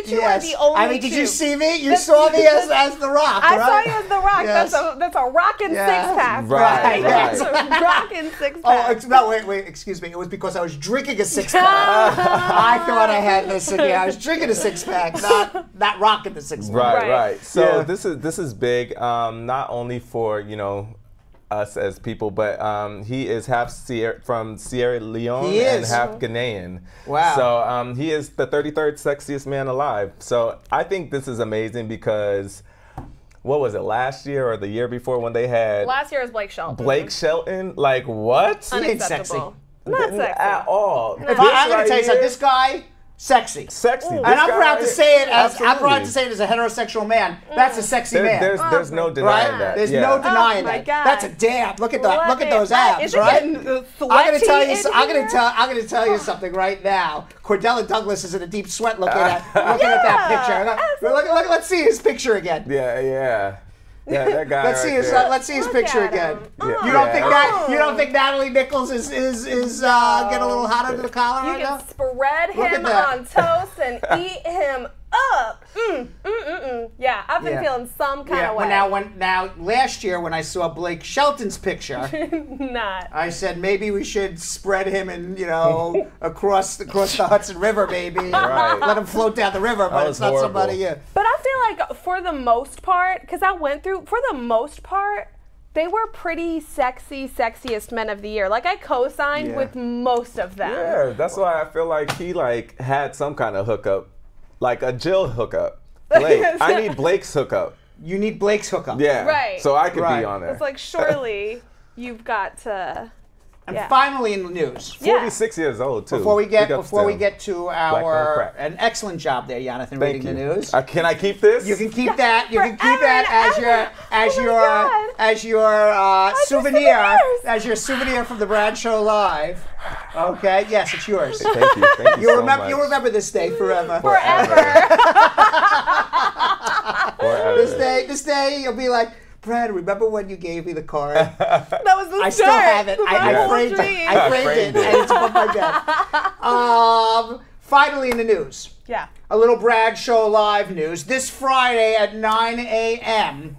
two are the only I mean, did you two. see me? You saw me as The Rock, I right? saw you as The Rock. Yes. That's a rockin' six-pack. Right, Yes. right. Rockin' Oh, six-pack. no, wait, excuse me. It was because I was drinking a six-pack. I thought I had this in here. I was drinking a six-pack, not rocking the six-pack. Right. So Yeah. this is big, not only for us as people, but he is half from Sierra Leone He and is. half Ghanaian. Wow. So he is the 33rd sexiest man alive. So I think this is amazing because what was it, last year or the year before when they had Last year was Blake Shelton. Blake Shelton? Like what? He ain't sexy. Unacceptable. Not sexy. At all. I'm going to tell you something. This guy, sexy. Sexy. And I'm proud to say it as a heterosexual man. That's a sexy man. There's no denying Right? that. There's yeah. no denying Oh, my that. God. That's a damn. Look at those abs, Is it right? getting I'm sweaty gonna tell you. in here? I'm gonna tell you something right now. Cordella Douglas is in a deep sweat looking at that picture. Let's see his picture again. Yeah, that guy. Let's see his picture at again. him. Yeah. You don't think Natalie Nichols is getting a little hot under the collar You right now? can spread Look at him that. on toast and eat him up. Yeah, I've been feeling some kind of way. Now last year when I saw Blake Shelton's picture, Not. I said maybe we should spread him and across the Hudson River, maybe. Right. Let him float down the river, but That it's was not horrible. somebody. Yeah. But I feel like for the most part, because I went through, for the most part, they were pretty sexiest men of the year. Like I co-signed with most of them. Yeah, that's why I feel like he had some kind of hookup, like a Jill hookup. Blake, I need Blake's hookup. You need Blake's hookup. Yeah, Right. So I could Right. be on there. It's like surely you've got to. And Yeah. finally in the news. 46 years old too. Before we Big get ups to him. to Black on our crack. an excellent job there, Jonathan, Thank reading you. the news. Can I keep this? You can keep that. You can keep that as your souvenir, souvenirs. as your souvenir from the Bradshaw Live. Okay. Yes, it's yours. Thank you. Thank you so much. You'll remember this day forever. Forever. Forever. This day, you'll be like, Brad, remember when you gave me the card? That was the I start. still have it. I My framed whole it. dream. I framed it, and it's above my bed. Finally in the news. Yeah. A little Bradshaw Live news. This Friday at 9 a.m.,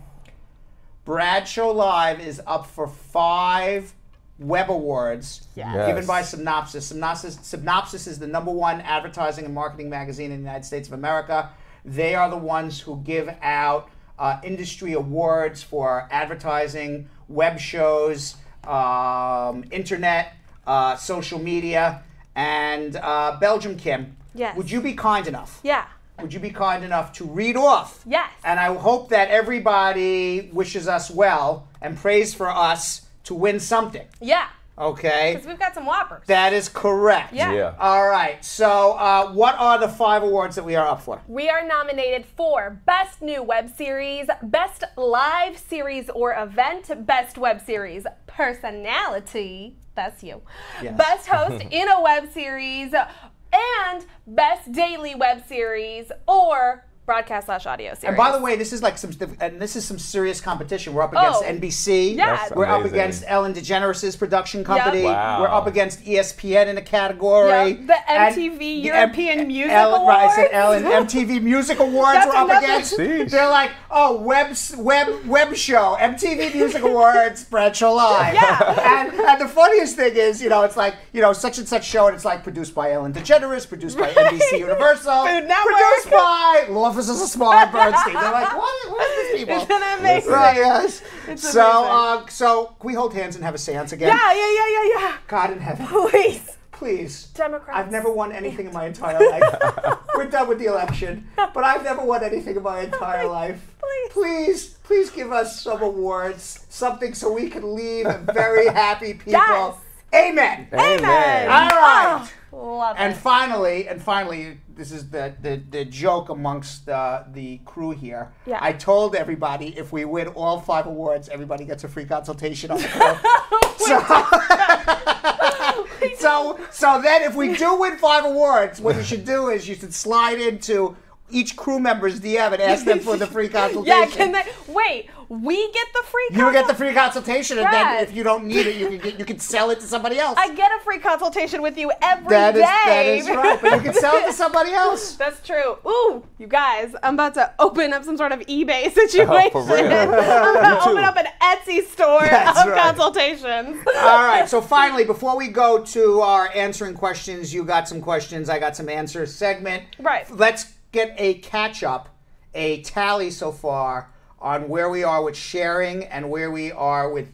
Bradshaw Live is up for 5 Web Awards given by Synopsis. Synopsis is the #1 advertising and marketing magazine in the United States of America. They are the ones who give out industry awards for advertising, web shows, internet, social media, and Belgium Kim. Yes. Would you be kind enough? Yeah. Would you be kind enough to read off? Yes. And I hope that everybody wishes us well and prays for us to win something. Yeah. Okay. Because we've got some whoppers. That is correct. Yeah. All right. So what are the 5 awards that we are up for? We are nominated for Best New Web Series, Best Live Series or Event, Best Web Series Personality, that's you, Yes. Best Host in a Web Series, and Best Daily Web Series or Broadcast/Audio Series. And by the way, this is like some serious competition. We're up against NBC. Yeah. That's We're up amazing. against Ellen DeGeneres' production company. Yep. Wow. We're up against ESPN in a category. Yep. The And MTV the European Music Ellen, Awards. Right, I said Ellen. MTV Music Awards That's we're up another- against. Sheesh. They're like, oh, web show, MTV Music Awards, Bradshaw Live. Yeah. And the funniest thing is, it's like, such and such show, and it's like produced by Ellen DeGeneres, produced by NBC Universal, Food Network. produced by Law Offices of Spar, Bernstein. They're like, what is this people? Isn't it amazing? Right, yes. It's So can we hold hands and have a seance again? Yeah. God in heaven. Please. Democrats. I've never won anything in my entire life. We're done with the election, but I've never won anything in my entire life. Please give us some awards, something so we can leave very happy people. Yes. Amen. Amen. All right. Love And it. finally, this is the joke amongst the crew here. Yeah. I told everybody if we win all 5 awards, everybody gets a free consultation on the show. So then if we do win 5 awards, what you should do is you should slide into each crew member's DM and ask them for the free consultation. Yeah, wait, we get the free You get the free consultation, and then Yes. if you don't need it, you can sell it to somebody else. I get a free consultation with you every day. That is right, but you can sell it to somebody else. That's true. Ooh, you guys, I'm about to open up some sort of eBay situation. Oh, for real. I'm about to too. open up an Etsy store That's of right. consultations. All right, so finally, before we go to our answering questions, you got some questions, I got some answers segment. Right. Let's get a catch-up, a tally so far on where we are with sharing and where we are with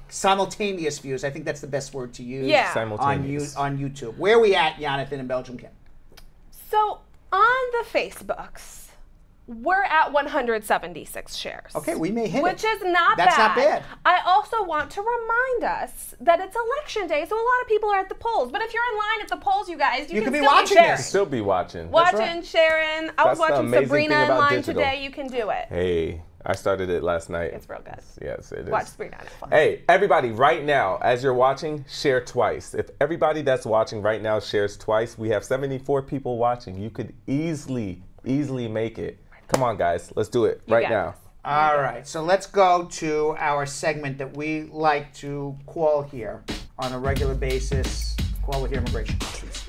simultaneous views. I think that's the best word to use. Yeah. Simultaneous. On YouTube. Where are we at, Jonathan and Belgium Kim? So on the Facebooks, we're at 176 shares. Okay, we may hit Which it. is not That's bad. not bad. I also want to remind us that it's election day, so a lot of people are at the polls. But if you're in line at the polls, you guys, you can could be still watching sharing. this. Still be watching. Watching, sharing. I was That's the watching amazing Sabrina thing in about line digital. today. You can do it. Hey, I started it last night. It's real good. Yes, it is. Watch Sabrina. It's fun. Hey, everybody, right now, as you're watching, share twice. If everybody that's watching right now shares twice, we have 74 people watching. You could easily make it. Come on, guys. Let's do it right got now. this. All right, so let's go to our segment that we like to call here on a regular basis. Call with your immigration questions.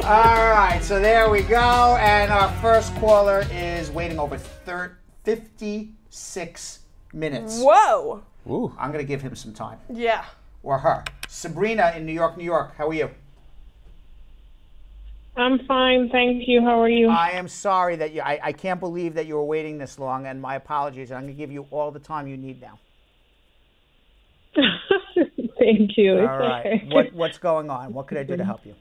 All right, so there we go. And our first caller is waiting over 56 minutes. Whoa. Ooh. I'm going to give him some time. Yeah. Or her. Sabrina in New York, New York. How are you? I'm fine, thank you. How are you? I am sorry that I can't believe that you were waiting this long, and my apologies. I'm going to give you all the time you need now. Thank you. All right. What's going on? What could I do to help you?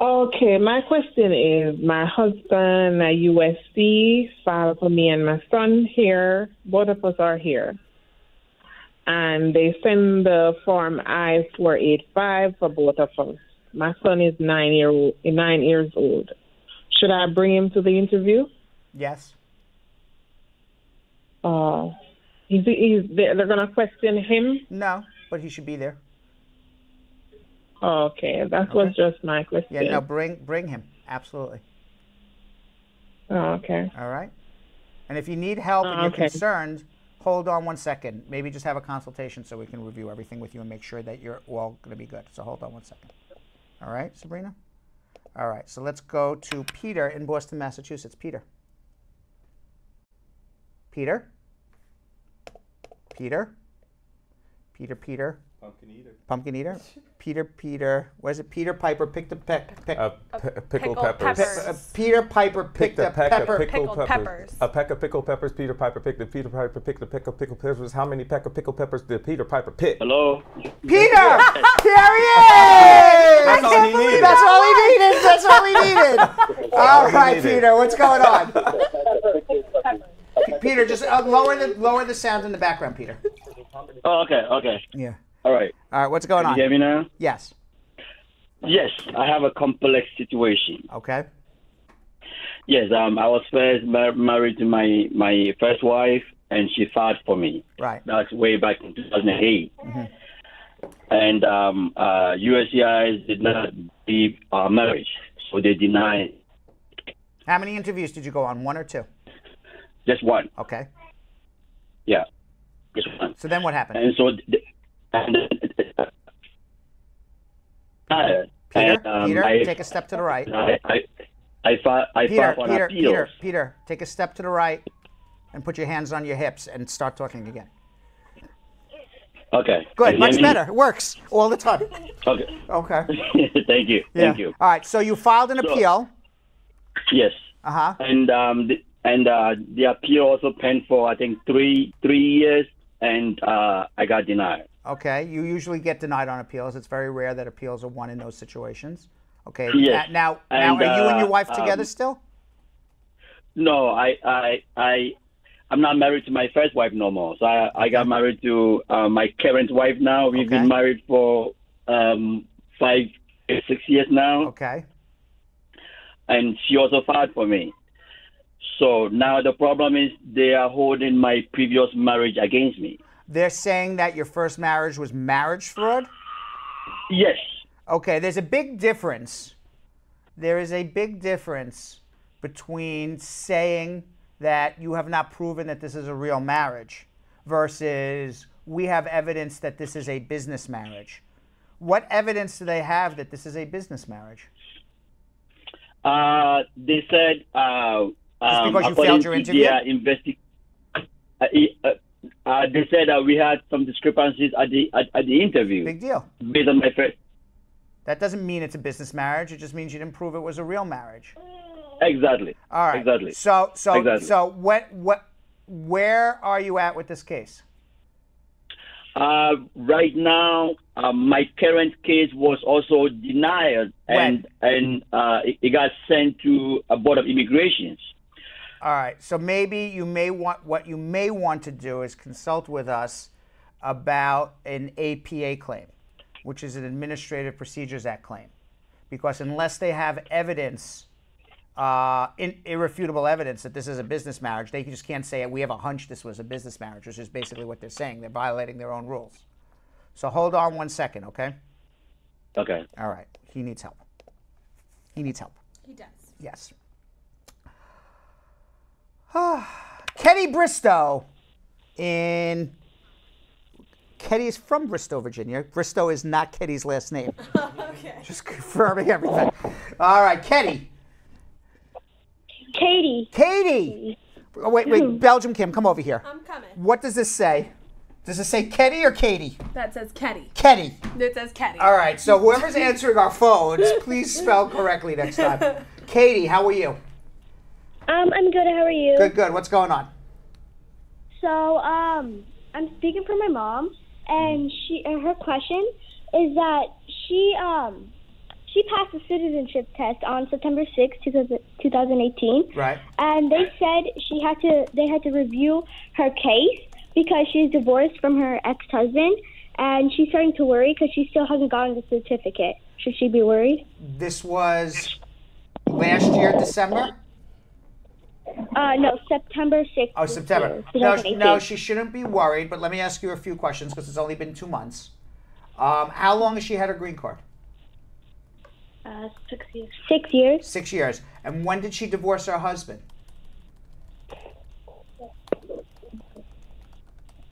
Okay, my question is, my husband at USC filed for me and my son here. Both of us are here. And they send the form I-485 for both of us. My son is 9 years old. Should I bring him to the interview? Yes. They're going to question him? No, but he should be there. Okay, that was just my question. Yeah, no, bring him. Absolutely. Okay. All right. And if you need help and you're concerned, hold on 1 second. Maybe just have a consultation so we can review everything with you and make sure that you're all going to be good. So hold on 1 second. All right, Sabrina? All right, so let's go to Peter in Boston, Massachusetts. Peter? Peter? Peter? Peter? Pumpkin eater. Pumpkin eater? Peter. What is it? Peter Piper picked a Pickled peppers. Peter Piper picked a pickled peppers. A peck of pickled peppers. Peter Piper picked the peck of pickled peppers. How many peck of pickled peppers did Peter Piper pick? Hello? Peter! Here he is! That's all he needed. That's all he needed. All right, Peter, what's going on? Peter, just lower the sound in the background, Peter. Oh, okay. Yeah. All right. All right, what's going Can on? you hear me now? Yes. Yes, I have a complex situation. Okay. Yes, I was first married to my first wife, and she filed for me. Right. That's way back in 2008. Mm-hmm. And USCIS did not believe our marriage, so they denied. How many interviews did you go on? 1 or 2? Just one. Okay. Yeah, just one. So then what happened? And so, Peter, take a step to the right. I filed on appeals. Peter, take a step to the right and put your hands on your hips and start talking again. Okay. Good, much better. It works all the time. Okay. Okay. Thank you. Yeah. Thank you. All right, so you filed an appeal. Yes. Uh-huh. And the appeal also penned for, I think, three years, and I got denied. Okay, you usually get denied on appeals. It's very rare that appeals are won in those situations. Okay. Yes. Now, are you and your wife together still? No, I'm not married to my first wife no more. So I got married to my current wife now. We've been married for 5, 6 years now. Okay. And she also filed for me. So now the problem is they are holding my previous marriage against me. They're saying that your first marriage was marriage fraud? Yes. Okay, there's a big difference. There is a big difference between saying that you have not proven that this is a real marriage versus we have evidence that this is a business marriage. What evidence do they have that this is a business marriage? They said just because you failed your interview? They said that we had some discrepancies at the interview. Big deal. Based on my first. That doesn't mean it's a business marriage. It just means you didn't prove it was a real marriage. Exactly. All right. Exactly. So Exactly. Where are you at with this case? Right now, my current case was also denied, and it got sent to a board of immigrations. All right. So maybe you may want to do is consult with us about an APA claim, which is an Administrative Procedures Act claim, because unless they have evidence, irrefutable evidence that this is a business marriage, they just can't say we have a hunch this was a business marriage, which is basically what they're saying. They're violating their own rules. So hold on 1 second, okay? Okay. All right. He needs help. He needs help. He does. Yes. Ketty Bristow Ketty is from Bristow, Virginia. Bristow is not Ketty's last name. Okay. Just confirming everything. All right, Ketty. Katie. Oh, wait. Belgium Kim, come over here. I'm coming. What does this say? Does it say Ketty or Katie? That says Ketty. Ketty. It says Ketty. All right, so whoever's answering our phones, please spell correctly next time. Katie, how are you? I'm good. How are you? Good. What's going on? So, I'm speaking for my mom, and her question is that she passed the citizenship test on September 6th, 2018. Right. And they said they had to review her case because she's divorced from her ex-husband, and she's starting to worry because she still hasn't gotten the certificate. Should she be worried? This was last year, December? No, September 6th. Oh, September. No, she shouldn't be worried, but let me ask you a few questions because it's only been 2 months. How long has she had her green card? 6 years. 6 years. 6 years. And when did she divorce her husband?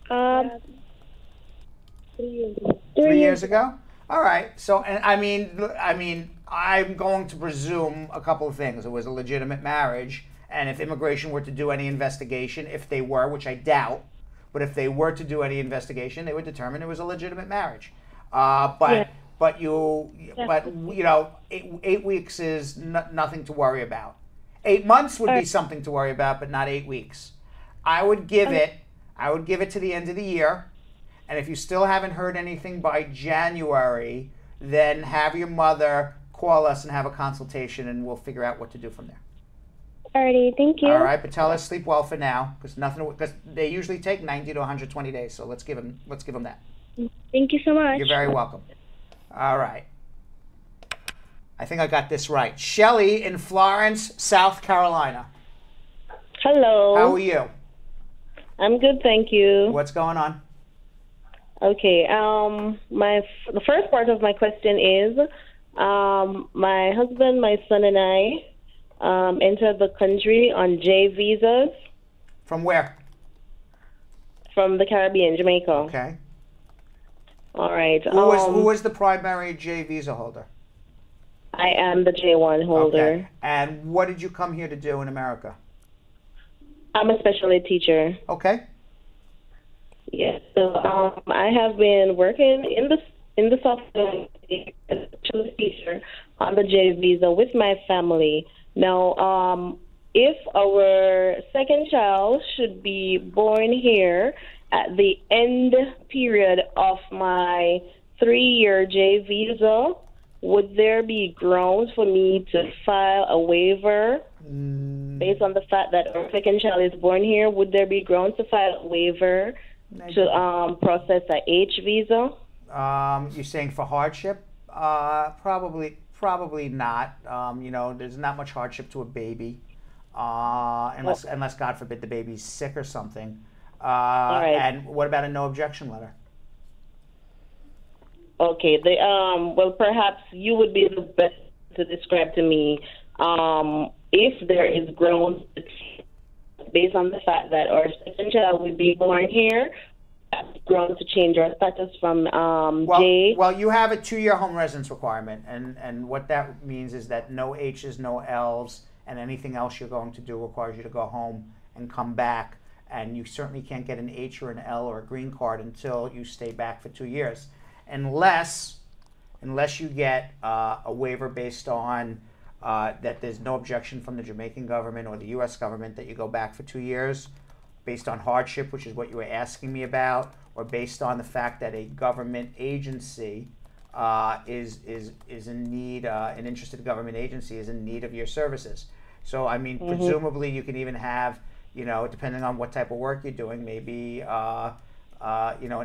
3 years ago. 3 years ago? All right. So, and I mean, I'm going to presume a couple of things. It was a legitimate marriage, and if immigration were to do any investigation, if they were, which I doubt, but if they were to do any investigation, they would determine it was a legitimate marriage. But you know, 8 weeks is nothing to worry about. 8 months would be something to worry about, but not 8 weeks. I would give it to the end of the year. And if you still haven't heard anything by January, then have your mother call us and have a consultation, and we'll figure out what to do from there. Alrighty, thank you. All right, but tell her sleep well for now, because they usually take 90 to 120 days. So let's give them that. Thank you so much. You're very welcome. All right. I think I got this right. Shelly in Florence, South Carolina. Hello. How are you? I'm good, thank you. What's going on? Okay. The first part of my question is, my husband, my son, and I entered the country on J visas. From where? From the Caribbean, Jamaica. Okay. All right. Who was the primary J visa holder? I am the J1 holder. Okay. And what did you come here to do in America? I'm a special ed teacher. Okay. Yes. So I have been working in the software as a special ed teacher on the J visa with my family. Now, if our second child should be born here at the end period of my 3-year J visa, would there be grounds for me to file a waiver based on the fact that our second child is born here? Would there be grounds to file a waiver to process a H visa? You're saying for hardship? Probably not. There's not much hardship to a baby, unless God forbid the baby's sick or something. Right. And what about a no objection letter? Okay. Well, perhaps you would be the best to describe to me if there is grounds based on the fact that our second child would be born here, grounds to change our status from J. Well, you have a 2-year home residence requirement, and what that means is that no H's, no L's, and anything else you're going to do requires you to go home and come back. And you certainly can't get an H or an L or a green card until you stay back for 2 years, unless you get a waiver based on that there's no objection from the Jamaican government or the U.S. government that you go back for 2 years, based on hardship, which is what you were asking me about, or based on the fact that a government agency is in need, an interested government agency is in need of your services. So, I mean, presumably you can even have, depending on what type of work you're doing, maybe, an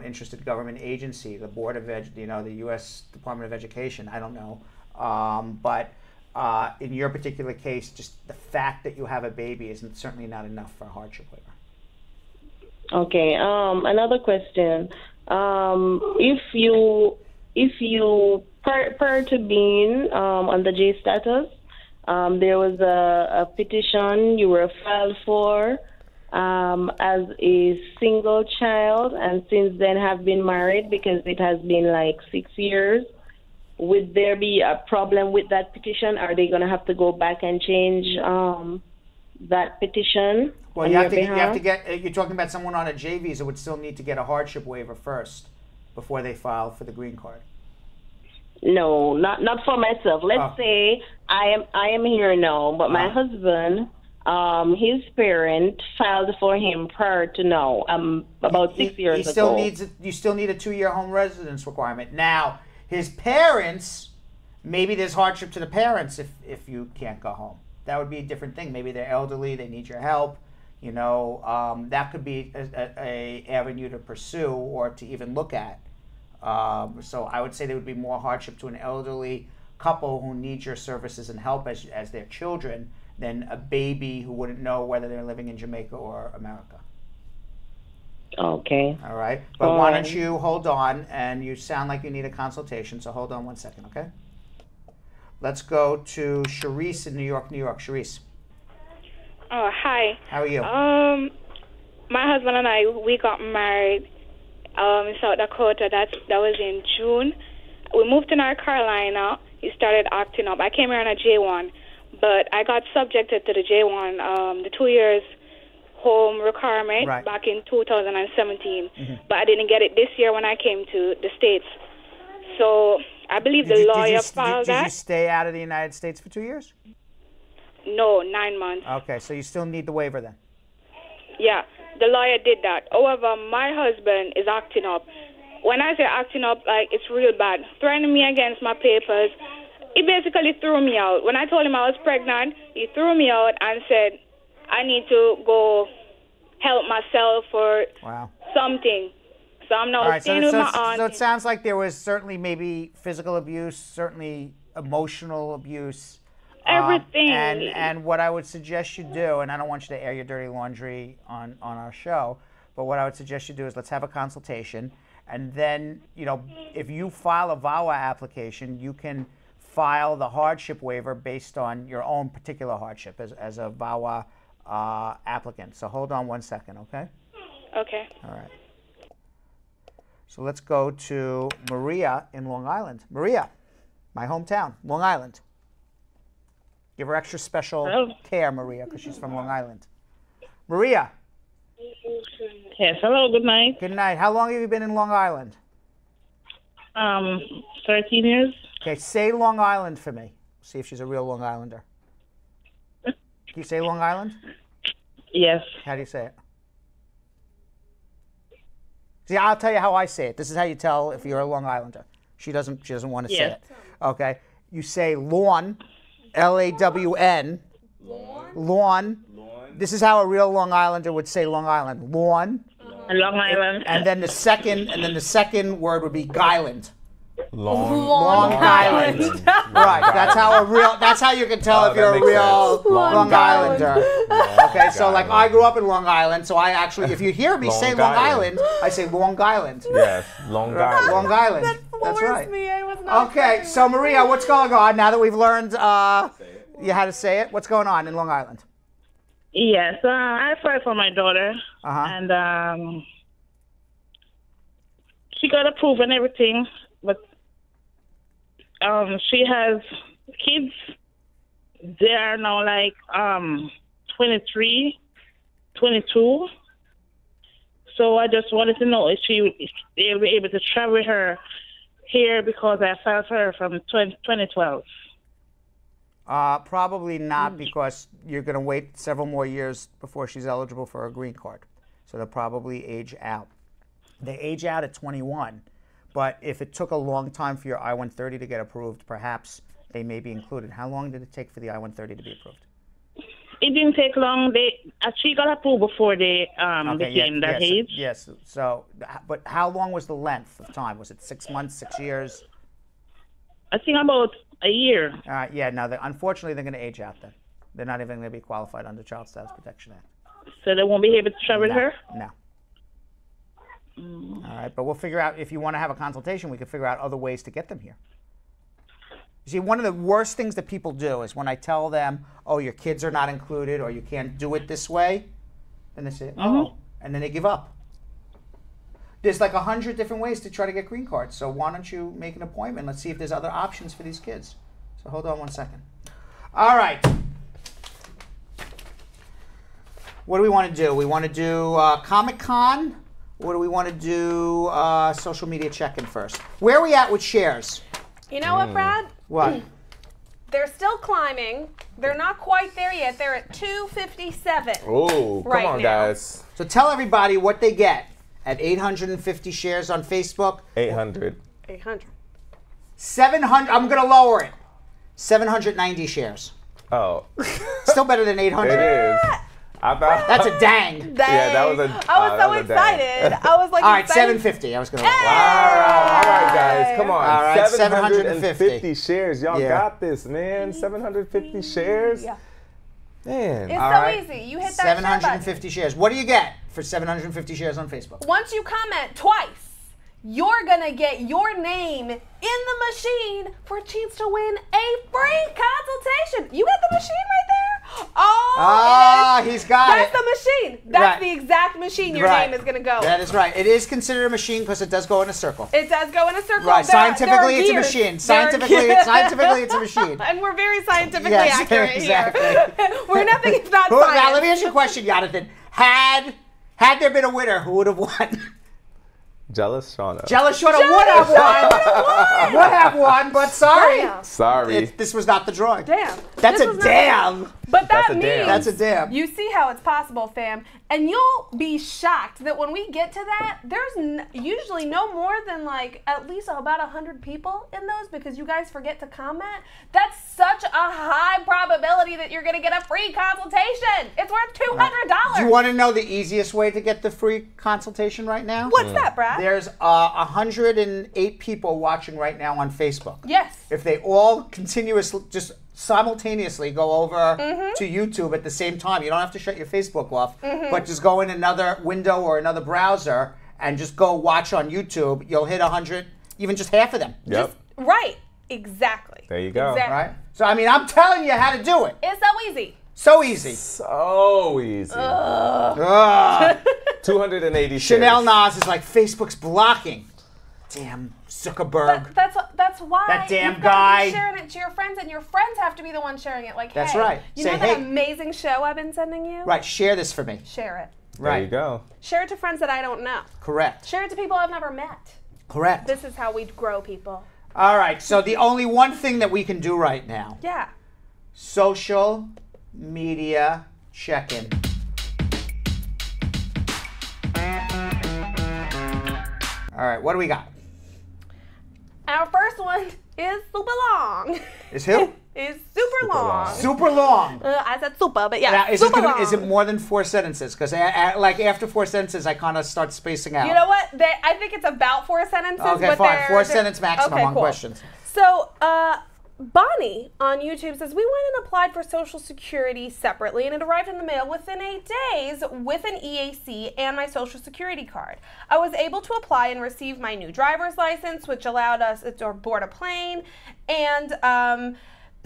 interested government agency, the Board of the U.S. Department of Education, I don't know. But in your particular case, just the fact that you have a baby is certainly not enough for a hardship waiver. Okay. Another question. If you prior to being on the J status, there was a petition you were filed for as a single child, and since then have been married because it has been like 6 years. Would there be a problem with that petition? Are they going to have to go back and change that petition? Well, you have to get. You're talking about someone on a J visa would still need to get a hardship waiver first before they file for the green card. No, not for myself. Let's say I am here now, but my husband, his parent filed for him prior to now, about 6 years ago. You still need a 2-year home residence requirement. Now, his parents, maybe there's hardship to the parents if you can't go home. That would be a different thing. Maybe they're elderly, they need your help. That could be a avenue to pursue or to even look at. So I would say there would be more hardship to an elderly couple who needs your services and help as their children than a baby who wouldn't know whether they're living in Jamaica or America. Okay. All right. But why don't you hold on, and you sound like you need a consultation, so hold on 1 second, okay? Let's go to Charisse in New York, New York. Charisse. Oh, hi. How are you? My husband and I, we got married in South Dakota. That was in June. We moved to North Carolina. He started acting up. I came here on a J1, but I got subjected to the J1, the 2 years home requirement back in 2017. But I didn't get it this year when I came to the States. So I believe the lawyer filed that. Did you stay out of the United States for 2 years? No, 9 months. Okay, so you still need the waiver then? Yeah, the lawyer did that. However, my husband is acting up. When I say acting up, like, it's real bad. Threatening me against my papers. He basically threw me out. When I told him I was pregnant, he threw me out and said, I need to go help myself or something. So I'm now All right, staying with my so aunt. it sounds like there was certainly maybe physical abuse, certainly emotional abuse. Everything. And what I would suggest you do, and I don't want you to air your dirty laundry on our show, but what I would suggest you do is let's have a consultation. And then, you know, if you file a VAWA application, you can file the hardship waiver based on your own particular hardship as a VAWA applicant. So hold on one second, okay? Okay. All right. So let's go to Maria in Long Island. Maria, my hometown, Long Island. Give her extra special care, Maria, because she's from Long Island. Maria. Yes, hello, good night. Good night. How long have you been in Long Island? 13 years. Okay, say Long Island for me. See if she's a real Long Islander. Can you say Long Island? Yes. How do you say it? See, I'll tell you how I say it. This is how you tell if you're a Long Islander. She doesn't want to say it. Okay. You say lawn, L-A-W-N. Lawn. This is how a real Long Islander would say Long Island. Lawn. Long Island. And then the second word would be Guyland. Long Island. Right. That's how you can tell if you're a real Long Islander. Okay, so like I grew up in Long Island, so I actually, if you hear me say Long Island, I say Long Island. Yes, Long Island. Long Island. That's right. Okay, so Maria, what's going on now that we've learned you how to say it? What's going on in Long Island? Yes, I applied for my daughter, and she got approved and everything, but she has kids. They are now like 23, 22. So I just wanted to know if she would be able to travel with her here because I filed for her from 2012. Probably not, because you're going to wait several more years before she's eligible for a green card. So they'll probably age out. They age out at 21. But if it took a long time for your I-130 to get approved, perhaps they may be included. How long did it take for the I-130 to be approved? It didn't take long. She got approved before they became that age. Yes. So, but how long was the length of time? Was it 6 months, 6 years? I think about a year. Yeah, no, unfortunately, they're going to age out then. They're not even going to be qualified under Child Status Protection Act. So they won't be able to travel with her? No. All right, but we'll figure out, if you want to have a consultation, we can figure out other ways to get them here. You see, one of the worst things that people do is when I tell them, oh, your kids are not included or you can't do it this way, then they say, oh, and then they give up. There's like 100 different ways to try to get green cards, so why don't you make an appointment? Let's see if there's other options for these kids. So hold on one second. All right. What do we want to do? We want to do Comic-Con, or do we want to do social media check-in first? Where are we at with shares? You know what, Brad? What? They're still climbing. They're not quite there yet. They're at 257. Oh, come on, guys. So tell everybody what they get at 850 shares on Facebook. 800. 700. I'm going to lower it. 790 shares. Oh. Still better than 800. It is. That's a dang. Yeah, that was a. I was so excited. I was like, all right, 750. I was going to. All right, guys, come on. All right, 750 shares. Y'all got this, man. 750 shares. Yeah. Man. It's so easy. You hit that 750 shares. What do you get for 750 shares on Facebook? Once you comment twice, you're going to get your name in the machine for a chance to win a free consultation. You got the machine right there? Oh, he's got it. That's the machine. That's the exact machine your name is going to go. That is right. It is considered a machine because it does go in a circle. It does go in a circle. Right. Scientifically, it's a machine. Scientifically, it's a machine. And we're very scientifically accurate here. We're nothing if not science. Now, let me ask you a question, Jonathan. Had there been a winner, who would have won? Jealous Shauna. Jealous Shauna would have won. Would have won, but sorry. Damn. Sorry. This was not the drawing. Damn. That's a damn. But that means that's a damn. You see how it's possible, fam. And you'll be shocked that when we get to that, there's usually no more than like at least about 100 people in those because you guys forget to comment. That's such a high probability that you're going to get a free consultation. It's worth $200. Do you want to know the easiest way to get the free consultation right now? What's that, Brad? There's 108 people watching right now on Facebook. Yes. If they all continuously, just simultaneously go over to YouTube at the same time, you don't have to shut your Facebook off, but just go in another window or another browser and just go watch on YouTube. You'll hit 100, even just half of them. Yep. Right. Exactly. There you go. Exactly. Right? So, I mean, I'm telling you how to do it. It's so easy. So easy. So easy. 280 Chanel shares. Nas is like, Facebook's blocking. Damn Zuckerberg. That's why That damn you've got to guy. be sharing it to your friends, and your friends have to be the ones sharing it. Like, That's hey, right. You Say, know that hey. amazing show I've been sending you? Right, share this for me. Share it. Right. There you go. Share it to friends that I don't know. Correct. Share it to people I've never met. Correct. This is how we grow people. All right, so the only one thing that we can do right now. Yeah. Social media check-in. All right, what do we got? Our first one is super long. Is who? Is super long. Super long. I said super, but yeah, Now, super long. is it more than 4 sentences? Because like after 4 sentences, I kind of start spacing out. You know what? I think it's about 4 sentences. Okay, but fine. 4 sentence maximum okay, on cool. questions. So, Bonnie on YouTube says, we went and applied for Social Security separately, and it arrived in the mail within 8 days with an EAC and my Social Security card. I was able to apply and receive my new driver's license, which allowed us to board a plane. And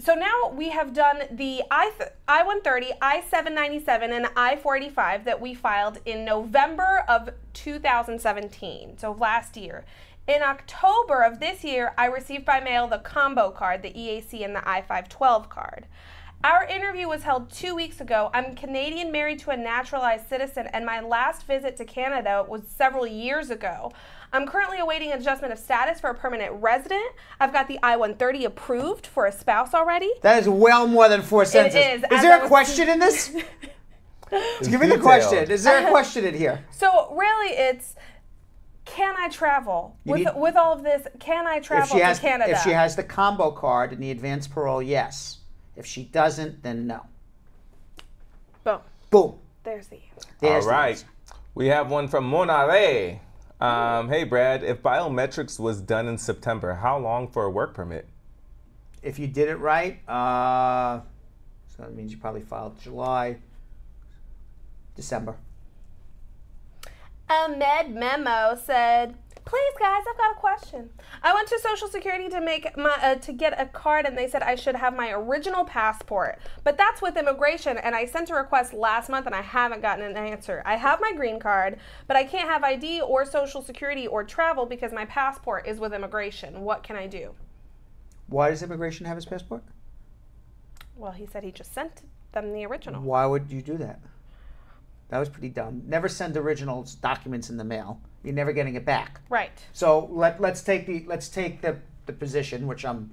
so now we have done the I-130, I-797, and I-485 that we filed in November of 2017, so last year. In October of this year, I received by mail the combo card, the EAC and the I-512 card. Our interview was held 2 weeks ago. I'm Canadian, married to a naturalized citizen, and my last visit to Canada was several years ago. I'm currently awaiting adjustment of status for a permanent resident. I've got the I-130 approved for a spouse already. That is well more than 4 sentences. It is. Is there a question in this? Give me the question. Is there a question in here? So really it's, can I travel? With all of this, can I travel to Canada? If she has the combo card and the advance parole, yes. If she doesn't, then no. Boom. Boom. There's the answer. All right. We have one from Monare. Hey, Brad, if biometrics was done in September, how long for a work permit? If you did it right, so that means you probably filed July, December. Ahmed Memo said, please guys, I've got a question. I went to Social Security to make my to get a card, and they said I should have my original passport, but that's with immigration, and I sent a request last month and I haven't gotten an answer. I have my green card, but I can't have ID or Social Security or travel because my passport is with immigration. What can I do? Why does immigration have his passport? Well, he said he just sent them the original. Why would you do that? That was pretty dumb. Never send originals documents in the mail. You're never getting it back. Right. So let's take the position, which I'm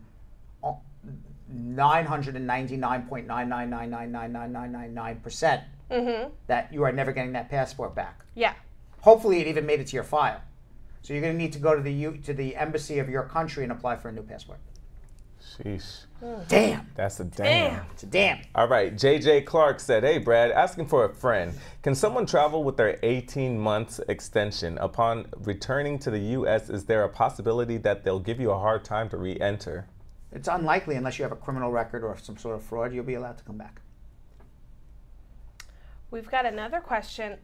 999.999999999% that you are never getting that passport back. Yeah. Hopefully, it even made it to your file. So you're going to need to go to the embassy of your country and apply for a new passport. Sheesh. Damn. That's a damn. It's a damn. All right. JJ Clark said, hey, Brad, asking for a friend. Can someone travel with their 18 months extension? Upon returning to the U.S., is there a possibility that they'll give you a hard time to re-enter? It's unlikely unless you have a criminal record or some sort of fraud. You'll be allowed to come back. We've got another question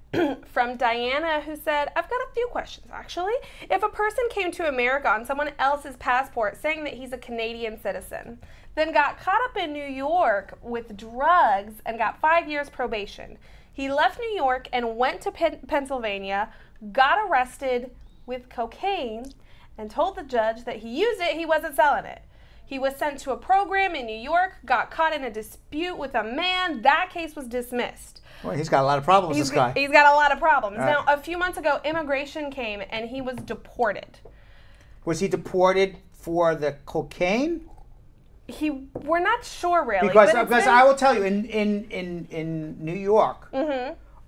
from Diana, who said, I've got a few questions, actually. If a person came to America on someone else's passport saying that he's a Canadian citizen, then got caught up in New York with drugs and got 5 years probation. He left New York and went to Pennsylvania, got arrested with cocaine, and told the judge that he used it, he wasn't selling it. He was sent to a program in New York, got caught in a dispute with a man. That case was dismissed. Well, he's got a lot of problems, this guy. He's got a lot of problems. Right. Now, a few months ago, immigration came and he was deported. Was he deported for the cocaine? We're not sure really. Because I will tell you, in New York,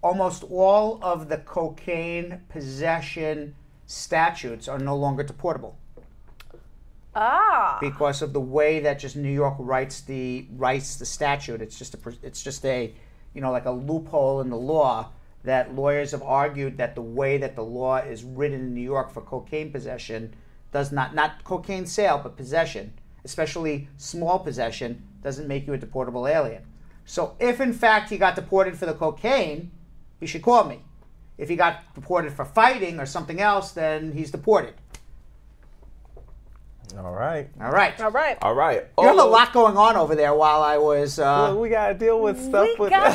almost all of the cocaine possession statutes are no longer deportable. Ah. Because of the way that just New York writes the statute. It's just a like a loophole in the law that lawyers have argued that the way that the law is written in New York for cocaine possession does not cocaine sale, but possession, especially small possession, doesn't make you a deportable alien. So if in fact he got deported for the cocaine, he should call me. If he got deported for fighting or something else, then he's deported. All right. All right. All right. All right. You have a lot going on over there while I was... Well, we got to deal with stuff with... Don't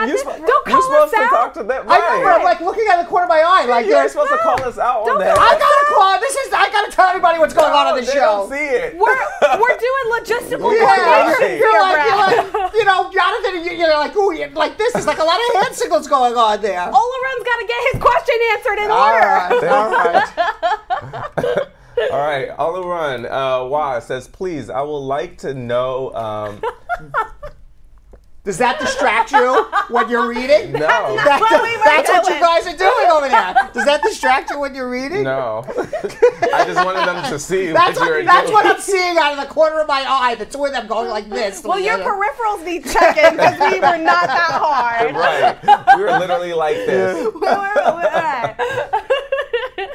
You're call supposed us to out. talk to them. I know, I'm like looking at the corner of my eye. Like You're supposed to call us out on that. I gotta call. I gotta tell everybody what's going on the they show. don't see it. We're doing logistical Yeah, coordination. you're like, you know, Jonathan, you're like, ooh, like this is like a lot of hand signals going on there. Olaron's got to get his question answered in All order. right. All right, Olaron Y says, please, I would like to know... Does that distract you when you're reading? No. That's what you guys are doing over there. Does that distract you when you're reading? No. I just wanted them to see That's what you're what, that's doing. what I'm seeing out of the corner of my eye. The two of them going like this. Well, your peripherals need checking because we were not that hard. Right. We were literally like this.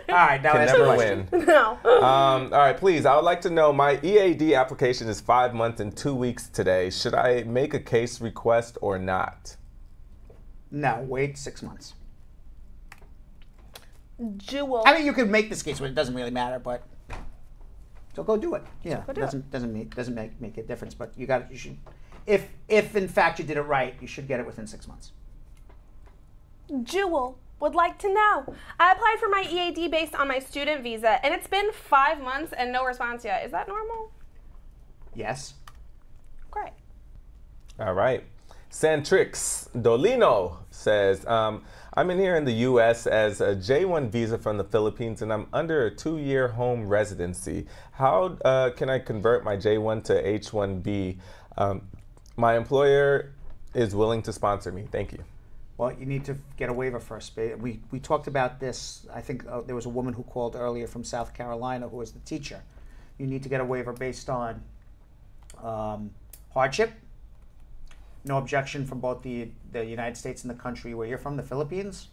All right, now Can ask the never question. win. No. All right, please. I would like to know, my EAD application is 5 months and 2 weeks today. Should I make a case request or not? No, wait 6 months. Jewel. I mean, you could make this case, but it doesn't really matter. But so go do it. Yeah, Go do doesn't make a difference. But you should, if in fact you did it right, you should get it within 6 months. Jewel would like to know. I applied for my EAD based on my student visa, and it's been 5 months and no response yet. Is that normal? Yes. Great. All right. Santrix Dolino says, I'm in here in the U.S. as a J1 visa from the Philippines, and I'm under a 2-year home residency. How can I convert my J1 to H1B? My employer is willing to sponsor me. Thank you. Well, you need to get a waiver first. We talked about this. I think there was a woman who called earlier from South Carolina who was the teacher. You need to get a waiver based on hardship, no objection from both the United States and the country where you're from, the Philippines,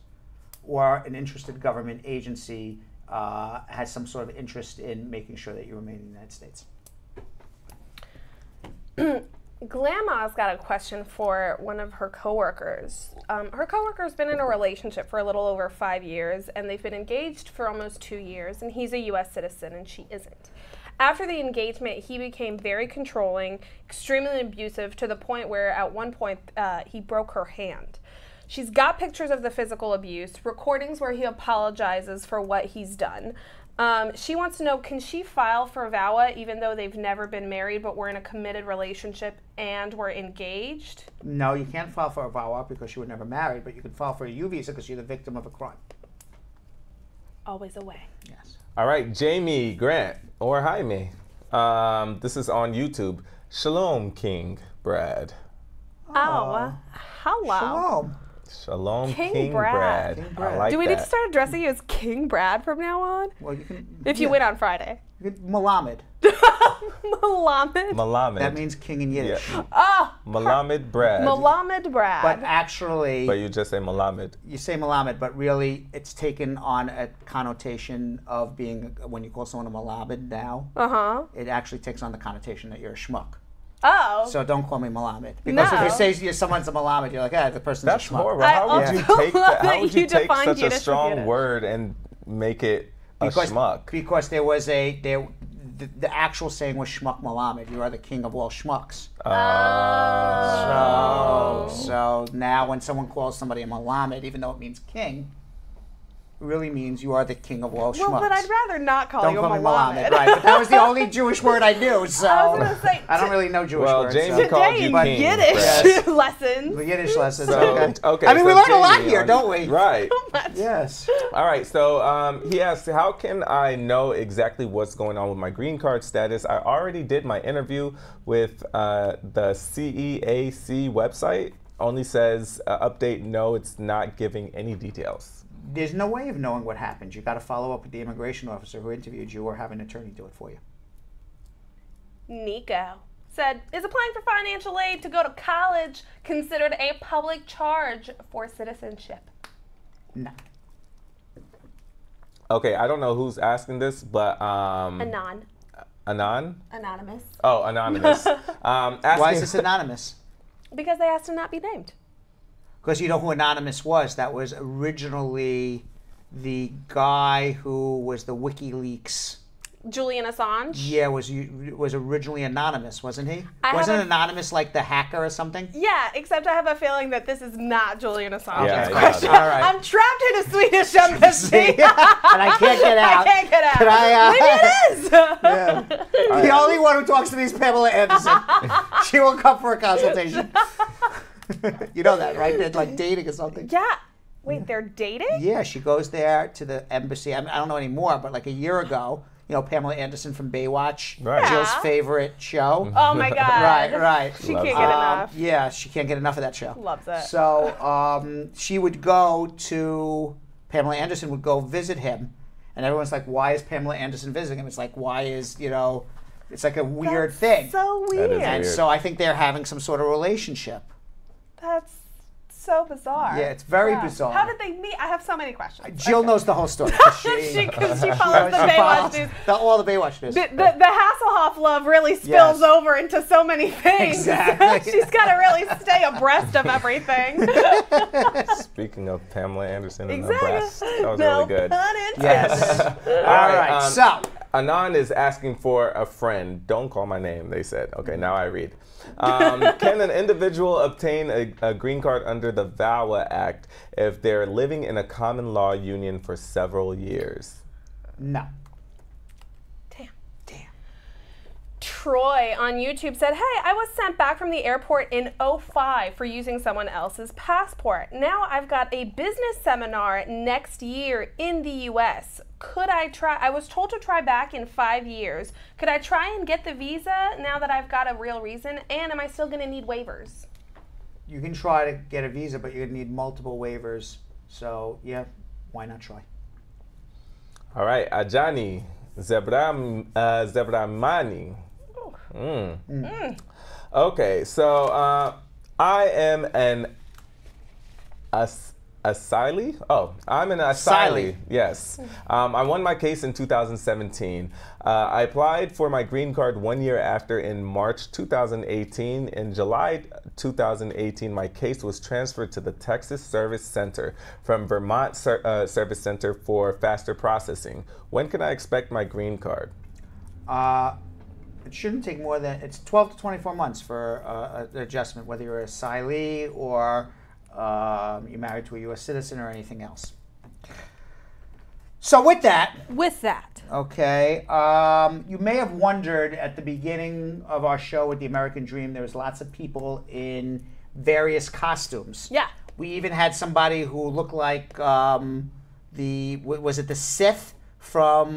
or an interested government agency has some sort of interest in making sure that you remain in the United States. Glama's got a question for one of her coworkers. Her coworker's been in a relationship for a little over 5 years, and they've been engaged for almost 2 years, and he's a U.S. citizen and she isn't. After the engagement, he became very controlling, extremely abusive, to the point where at one point he broke her hand. She's got pictures of the physical abuse, recordings where he apologizes for what he's done. She wants to know, can she file for VAWA even though they've never been married but we're in a committed relationship and we're engaged? No, you can't file for a VAWA because you were never married, but you can file for a U visa because you're the victim of a crime. Always a way. Yes. All right, Jamie Grant or Jaime. This is on YouTube. Shalom, King Brad. Oh, hello. Shalom. Shalom, King Brad. King Brad. I like Do we need to that. start addressing you as King Brad from now on? Well, you can. If you win on Friday. Malamed. Malamed. Malamed. That means king in Yiddish. Yeah. Oh, Malamed Brad. Malamed Brad. But actually, But you just say Malamed. you say Malamed, but really it's taken on a connotation of being, when you call someone a Malamed now, it actually takes on the connotation that you're a schmuck. Oh. So don't call me Malamed. Because if you say someone's a Malamed, you're like, the person's That's a schmuck. horrible. How would you take that? How would you take defined such a Yiddish with strong Yiddish. word and make it a schmuck? Because there was the actual saying was schmuck Malamed. You are the king of all schmucks. So now when someone calls somebody a Malamed, even though it means king, it really means you are the king of all schmucks. Well, but I'd rather not call you a Don't call me Malamed. Malamed, right? But that was the only Jewish word I knew, so I was gonna say, I don't really know Jewish Well, words. Jamie so. called you king. Yiddish Brad. lessons. The Yiddish lessons. So, okay, I mean, we so learn a lot Jamie, here, don't we? Right. Yes. All right, so he asked, how can I know exactly what's going on with my green card status? I already did my interview with the CEAC website. Only says update, no, it's not giving any details. There's no way of knowing what happened. You got to follow up with the immigration officer who interviewed you or have an attorney do it for you. Nico said, is applying for financial aid to go to college considered a public charge for citizenship? No. Okay, I don't know who's asking this, but Anon. Anonymous. Oh, anonymous. Why is this anonymous? Because they asked him not be named. Because you know who Anonymous was? That was originally the guy who was the WikiLeaks. Julian Assange? Yeah, was originally anonymous, wasn't he? I Wasn't have a- Anonymous like the hacker or something? Yeah, except I have a feeling that this is not Julian Assange's Yeah, question. all right. I'm trapped in a Swedish embassy. And I can't get out. I can't get out. Can I, Maybe it is. The only one who talks to me is Pamela Anderson. She will come for a consultation. You know that, right? They're like dating or something. Yeah. Wait, they're dating? Yeah, she goes there to the embassy. I don't know anymore, but like a year ago, you know, Pamela Anderson from Baywatch, Right. Jill's Yeah. favorite show. Oh my God. Right. She can't get enough. Yeah, she can't get enough of that show. Loves it. So she would go to, Pamela Anderson would go visit him, and everyone's like, why is Pamela Anderson visiting him? It's like, why is, you know, it's like a weird thing. So weird. And so I think they're having some sort of relationship. That's so bizarre. Yeah, it's very bizarre. How did they meet? I have so many questions. Jill knows the whole story. She follows the Baywatch news. All the Baywatch news. The Hasselhoff love really spills over into so many things. Exactly. She's got to really stay abreast of everything. Speaking of Pamela Anderson and Exactly. her breasts, that was No really good. pun intended. Yes. All right, so. Anon is asking for a friend. Don't call my name, they said. Okay, now I read. Can an individual obtain a green card under the VAWA Act if they're living in a common law union for several years? No. Troy on YouTube said, hey, I was sent back from the airport in 2005 for using someone else's passport. Now I've got a business seminar next year in the US. Could I try? I was told to try back in 5 years. Could I try and get the visa now that I've got a real reason? And am I still going to need waivers? You can try to get a visa, but you're going to need multiple waivers. So, yeah, why not try? All right, Ajani Zebramani. Okay, so I am an asylee. Oh, I'm an asylee. Yes. I won my case in 2017. I applied for my green card 1 year after in March 2018. In July 2018, my case was transferred to the Texas Service Center from Vermont Service Center for faster processing. When can I expect my green card? It shouldn't take more than, it's 12 to 24 months for an adjustment, whether you're a asylee or you're married to a U.S. citizen or anything else. So with that. Okay, you may have wondered at the beginning of our show with the American Dream, there was lots of people in various costumes. Yeah. We even had somebody who looked like was it the Sith from,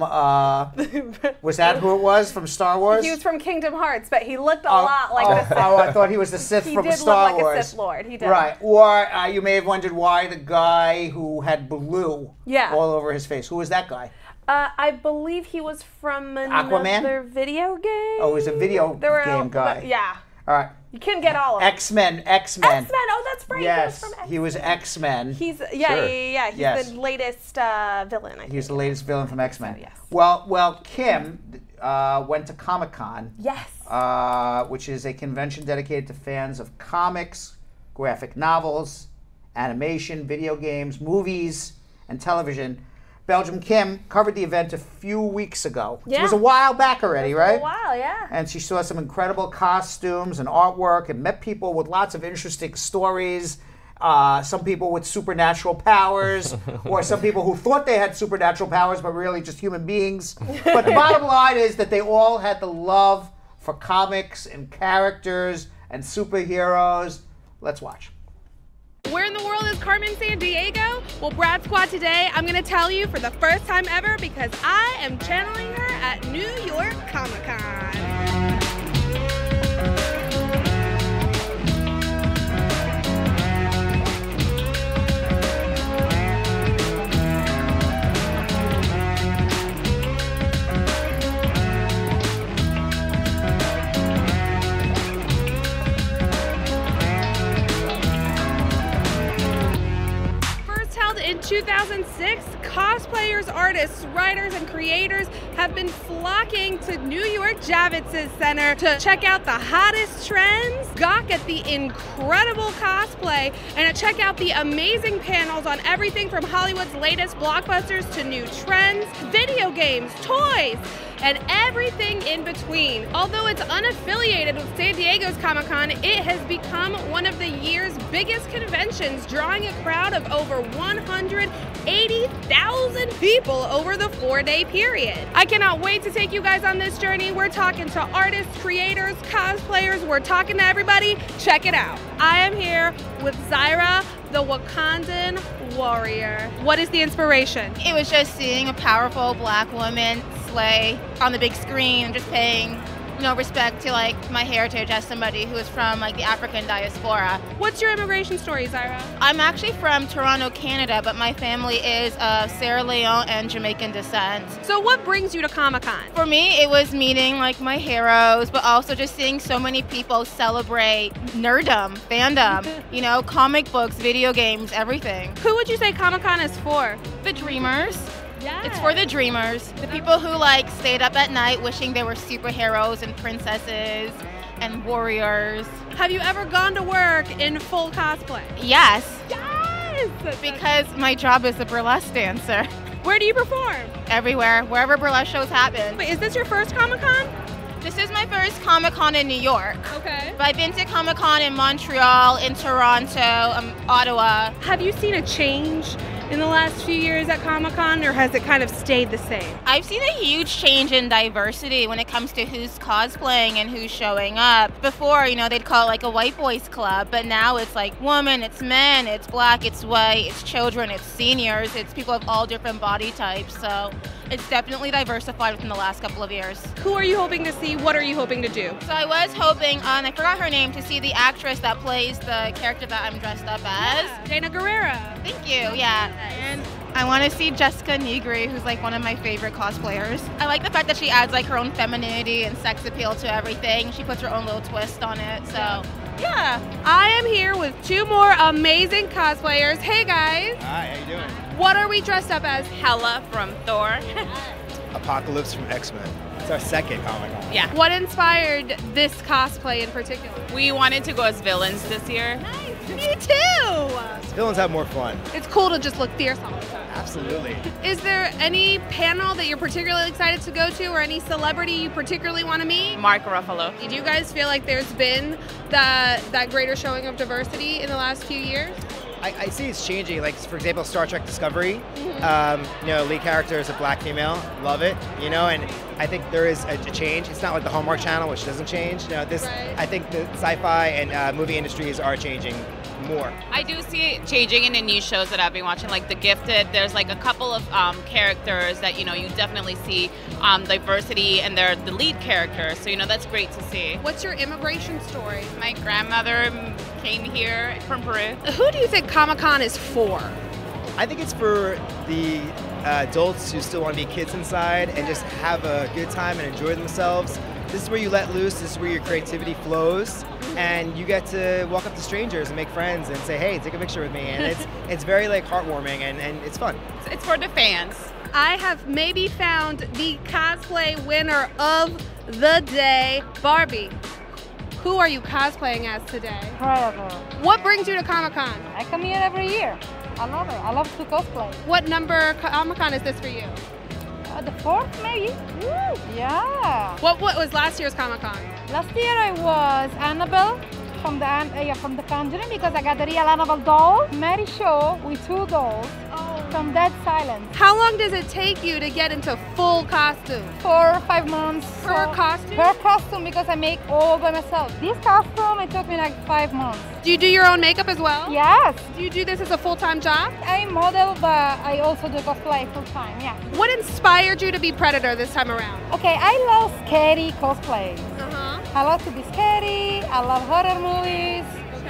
was that who it was from Star Wars? He was from Kingdom Hearts, but he looked a lot like the Sith. Oh, I thought he was the Sith from Star Wars. He did look like a Sith Lord. He did. Right. Or you may have wondered why the guy who had blue Yeah. all over his face. Who was that guy? I believe he was from another video game. Oh, he was a video game guy. Yeah. All right. You couldn't get all of them. X-Men. X-Men. Oh, that's right. Yes, He was from X-Men. he was X-Men. He's Yes. the latest villain, I think. He's the latest villain from X-Men. So, yes. Well, Kim went to Comic-Con. Yes. Which is a convention dedicated to fans of comics, graphic novels, animation, video games, movies, and television. Belgium Kim covered the event a few weeks ago. Yeah. It was a while back already, right? A while, yeah. And she saw some incredible costumes and artwork and met people with lots of interesting stories. Some people with supernatural powers, or some people who thought they had supernatural powers but really just human beings. But the bottom line is that they all had the love for comics and characters and superheroes. Let's watch. Where in the world is Carmen Sandiego? Well, Brad Squad, today I'm going to tell you for the first time ever because I am channeling her at New York Comic Con. 6, cosplayers, artists, writers, and creators have been flocking to New York Javits Center to check out the hottest trends, gawk at the incredible cosplay, and to check out the amazing panels on everything from Hollywood's latest blockbusters to new trends, video games, toys, and everything in between. Although it's unaffiliated with San Diego's Comic-Con, it has become one of the year's biggest conventions, drawing a crowd of over 180,000 people over the 4-day period. I cannot wait to take you guys on this journey. We're talking to artists, creators, cosplayers, we're talking to everybody. Check it out. I am here with Zyra, the Wakandan warrior. What is the inspiration? It was just seeing a powerful black woman slay on the big screen and just paying respect to like my heritage as somebody who is from like the African diaspora. What's your immigration story, Zyra? I'm actually from Toronto, Canada, but my family is of Sierra Leone and Jamaican descent. So what brings you to Comic-Con? For me, it was meeting like my heroes, but also just seeing so many people celebrate nerddom, fandom, comic books, video games, everything. Who would you say Comic-Con is for? The dreamers. Yeah. It's for the dreamers, the people who like stayed up at night wishing they were superheroes and princesses and warriors. Have you ever gone to work in full cosplay? Yes. Yes! Because my job is a burlesque dancer. Where do you perform? Everywhere, wherever burlesque shows happen. Wait, is this your first Comic-Con? This is my first Comic-Con in New York. Okay. But I've been to Comic-Con in Montreal, in Toronto, Ottawa. Have you seen a change in the last few years at Comic-Con, or has it kind of stayed the same? I've seen a huge change in diversity when it comes to who's cosplaying and who's showing up. Before, they'd call it like a white boys club, but now it's like women, it's men, it's black, it's white, it's children, it's seniors, it's people of all different body types. So it's definitely diversified within the last couple of years. Who are you hoping to see? What are you hoping to do? So I was hoping, and I forgot her name, to see the actress that plays the character that I'm dressed up as. Yeah, Dana Guerrera. Thank you, yeah. And I want to see Jessica Negri, who's like one of my favorite cosplayers. I like the fact that she adds like her own femininity and sex appeal to everything. She puts her own little twist on it, so yeah. I am here with 2 more amazing cosplayers. Hey guys. Hi, how you doing? What are we dressed up as? Hela from Thor. Apocalypse from X-Men. It's our second Comic-Con. Yeah. What inspired this cosplay in particular? We wanted to go as villains this year. Nice. Me too. Villains have more fun. It's cool to just look fierce all the time. Absolutely. Is there any panel that you're particularly excited to go to, or any celebrity you particularly want to meet? Mark Ruffalo. Do you guys feel like there's been that greater showing of diversity in the last few years? I see it's changing. Like, for example, Star Trek Discovery. Lead character is a black female. Love it. And I think there is a change. It's not like the Hallmark Channel, which doesn't change. Right. I think the sci-fi and movie industries are changing more. I do see it changing in the new shows that I've been watching, like The Gifted. There's like a couple of characters that you definitely see diversity, and they're the lead characters. So that's great to see. What's your immigration story? My grandmother came here from Peru. Who do you think Comic-Con is for? I think it's for the adults who still want to be kids inside and just have a good time and enjoy themselves. This is where you let loose. This is where your creativity flows, and you get to walk up to strangers and make friends and say, "Hey, take a picture with me." And it's very like heartwarming and it's fun. It's for the fans. I have maybe found the cosplay winner of the day, Barbie. Who are you cosplaying as today? Predator. What brings you to Comic-Con? I come here every year. I love it. I love to cosplay. What number Comic-Con is this for you? The 4th, maybe. Woo! Yeah. What was last year's Comic-Con? Last year I was Annabelle from the Conjuring, because I got the real Annabelle doll. Mary Show with 2 dolls from Dead Silence. How long does it take you to get into full costume? 4 or 5 months. Per costume? Per costume, because I make all by myself. This costume, it took me like 5 months. Do you do your own makeup as well? Yes. Do you do this as a full-time job? I model, but I also do cosplay full-time, yeah. What inspired you to be Predator this time around? Okay, I love scary cosplays. I love to be scary, I love horror movies.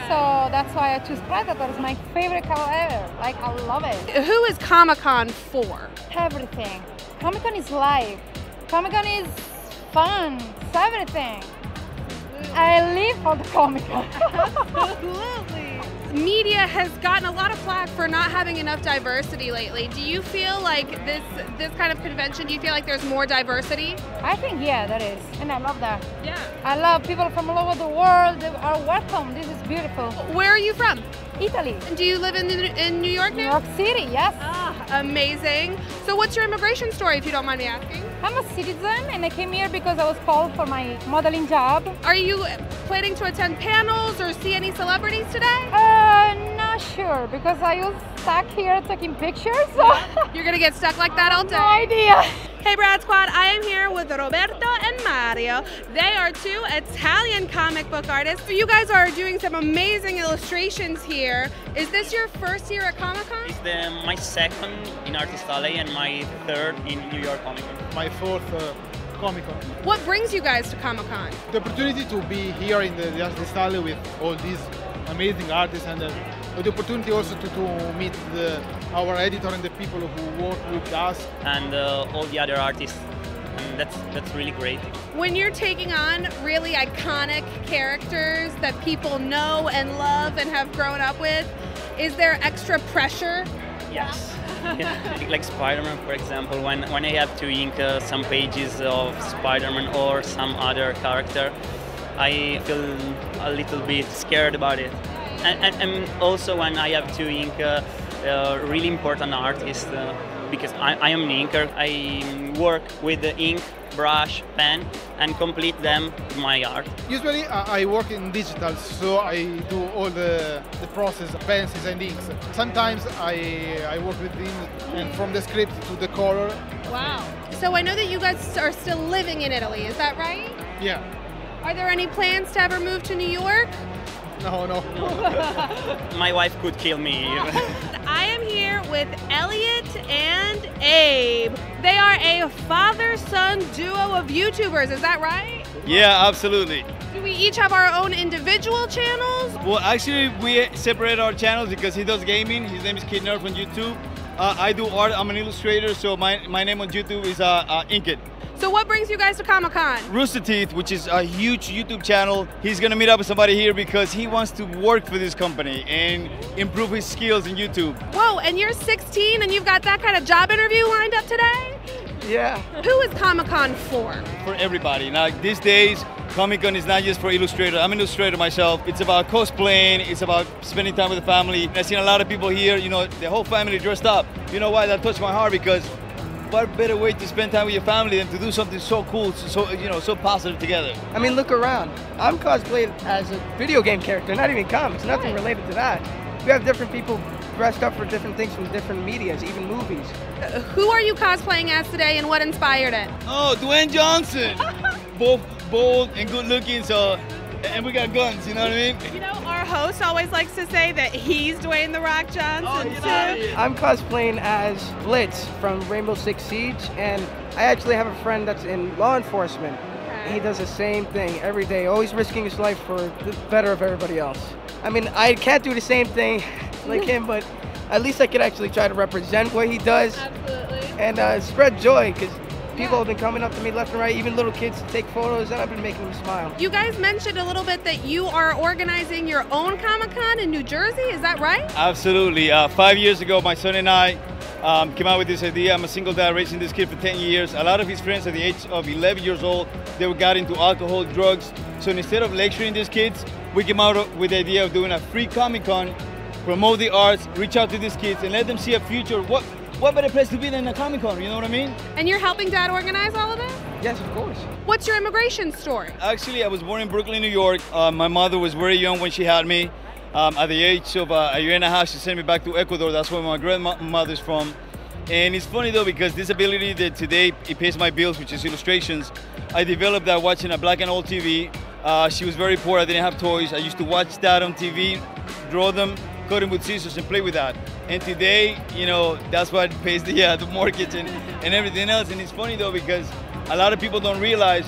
So that's why I choose Predator. It's my favorite color ever. Like, I love it. Who is Comic-Con for? Everything. Comic-Con is life. Comic-Con is fun. It's everything. I live for the Comic-Con. Absolutely. media has gotten a lot of flack for not having enough diversity lately. Do you feel like this kind of convention, do you feel like there's more diversity? I think, yeah, there is. And I love that. Yeah. I love people from all over the world. They are welcome. This is beautiful. Where are you from? Italy. And do you live in New York now? New York City, yes. Ah, amazing. So what's your immigration story, if you don't mind me asking? I'm a citizen and I came here because I was called for my modeling job. Are you planning to attend panels or see any celebrities today? Not sure because I was stuck here taking pictures. So. You're gonna get stuck like that all day? No idea. Hey Brad Squad, I am here with Roberto and Mario. They are two Italian comic book artists. You guys are doing some amazing illustrations here. Is this your first year at Comic-Con? It's my second in Artist Alley and my third in New York Comic Con. My fourth Comic-Con. What brings you guys to Comic-Con? The opportunity to be here in the Artist Alley with all these amazing artists and the opportunity also to meet our editor and the people who work with us. And all the other artists. And that's really great. When you're taking on really iconic characters that people know and love and have grown up with, is there extra pressure? Yes. Yeah. Like Spider-Man, for example, when I have to ink some pages of Spider-Man or some other character, I feel a little bit scared about it. And also when I have to ink a really important artist, because I am an inker, I work with the ink, brush, pen, and complete them with my art. Usually I work in digital, so I do all the process, pencils and inks. Sometimes I work with things, and from the script to the color. Wow. So I know that you guys are still living in Italy, is that right? Yeah. Are there any plans to ever move to New York? No. My wife could kill me. I am here with Elliot and Abe. They are a father-son duo of YouTubers, is that right? Yeah, absolutely. Do we each have our own individual channels? Well, actually, we separate our channels because he does gaming. His name is Kid Nerd from YouTube. I do art. I'm an illustrator, so my name on YouTube is Inkit. So what brings you guys to Comic-Con? Rooster Teeth, which is a huge YouTube channel. He's gonna meet up with somebody here because he wants to work for this company and improve his skills in YouTube. Whoa, and you're 16 and you've got that kind of job interview lined up today? Yeah. Who is Comic-Con for? For everybody. Now, these days, Comic-Con is not just for illustrators. I'm an illustrator myself. It's about cosplaying. It's about spending time with the family. I've seen a lot of people here, you know, the whole family dressed up. You know why? That touched my heart because what better way to spend time with your family than to do something so cool, so positive together? I mean, look around. I'm cosplayed as a video game character, not even comics, nothing related to that. We have different people dressed up for different things from different medias, even movies. Who are you cosplaying as today and what inspired it? Oh, Dwayne Johnson. Both bold and good looking, and we got guns, you know what I mean? You know, our host always likes to say that he's Dwayne "The Rock" Johnson, too. I'm cosplaying as Blitz from Rainbow Six Siege, and I actually have a friend that's in law enforcement. Okay. He does the same thing every day, always risking his life for the better of everybody else. I mean, I can't do the same thing like him, but at least I could actually try to represent what he does. Absolutely. And spread joy, because people have been coming up to me left and right, even little kids to take photos, and I've been making them smile. You guys mentioned a little bit that you are organizing your own Comic-Con in New Jersey, is that right? Absolutely. 5 years ago, my son and I came out with this idea. I'm a single dad raising this kid for 10 years. A lot of his friends at the age of 11 years old, they got into alcohol, drugs. So instead of lecturing these kids, we came out with the idea of doing a free Comic-Con, promote the arts, reach out to these kids, and let them see a future. What better place to be than a Comic-Con, you know what I mean? And you're helping Dad organize all of this? Yes, of course. What's your immigration story? Actually, I was born in Brooklyn, New York. My mother was very young when she had me. At the age of a year and a half, she sent me back to Ecuador. That's where my grandmother's from. And it's funny though, because this ability that today it pays my bills, which is illustrations, I developed that watching a black and old TV. She was very poor, I didn't have toys. I used to watch that on TV, draw them, cut them with scissors and play with that. And today, you know, that's what pays the mortgage and everything else. And it's funny though, because a lot of people don't realize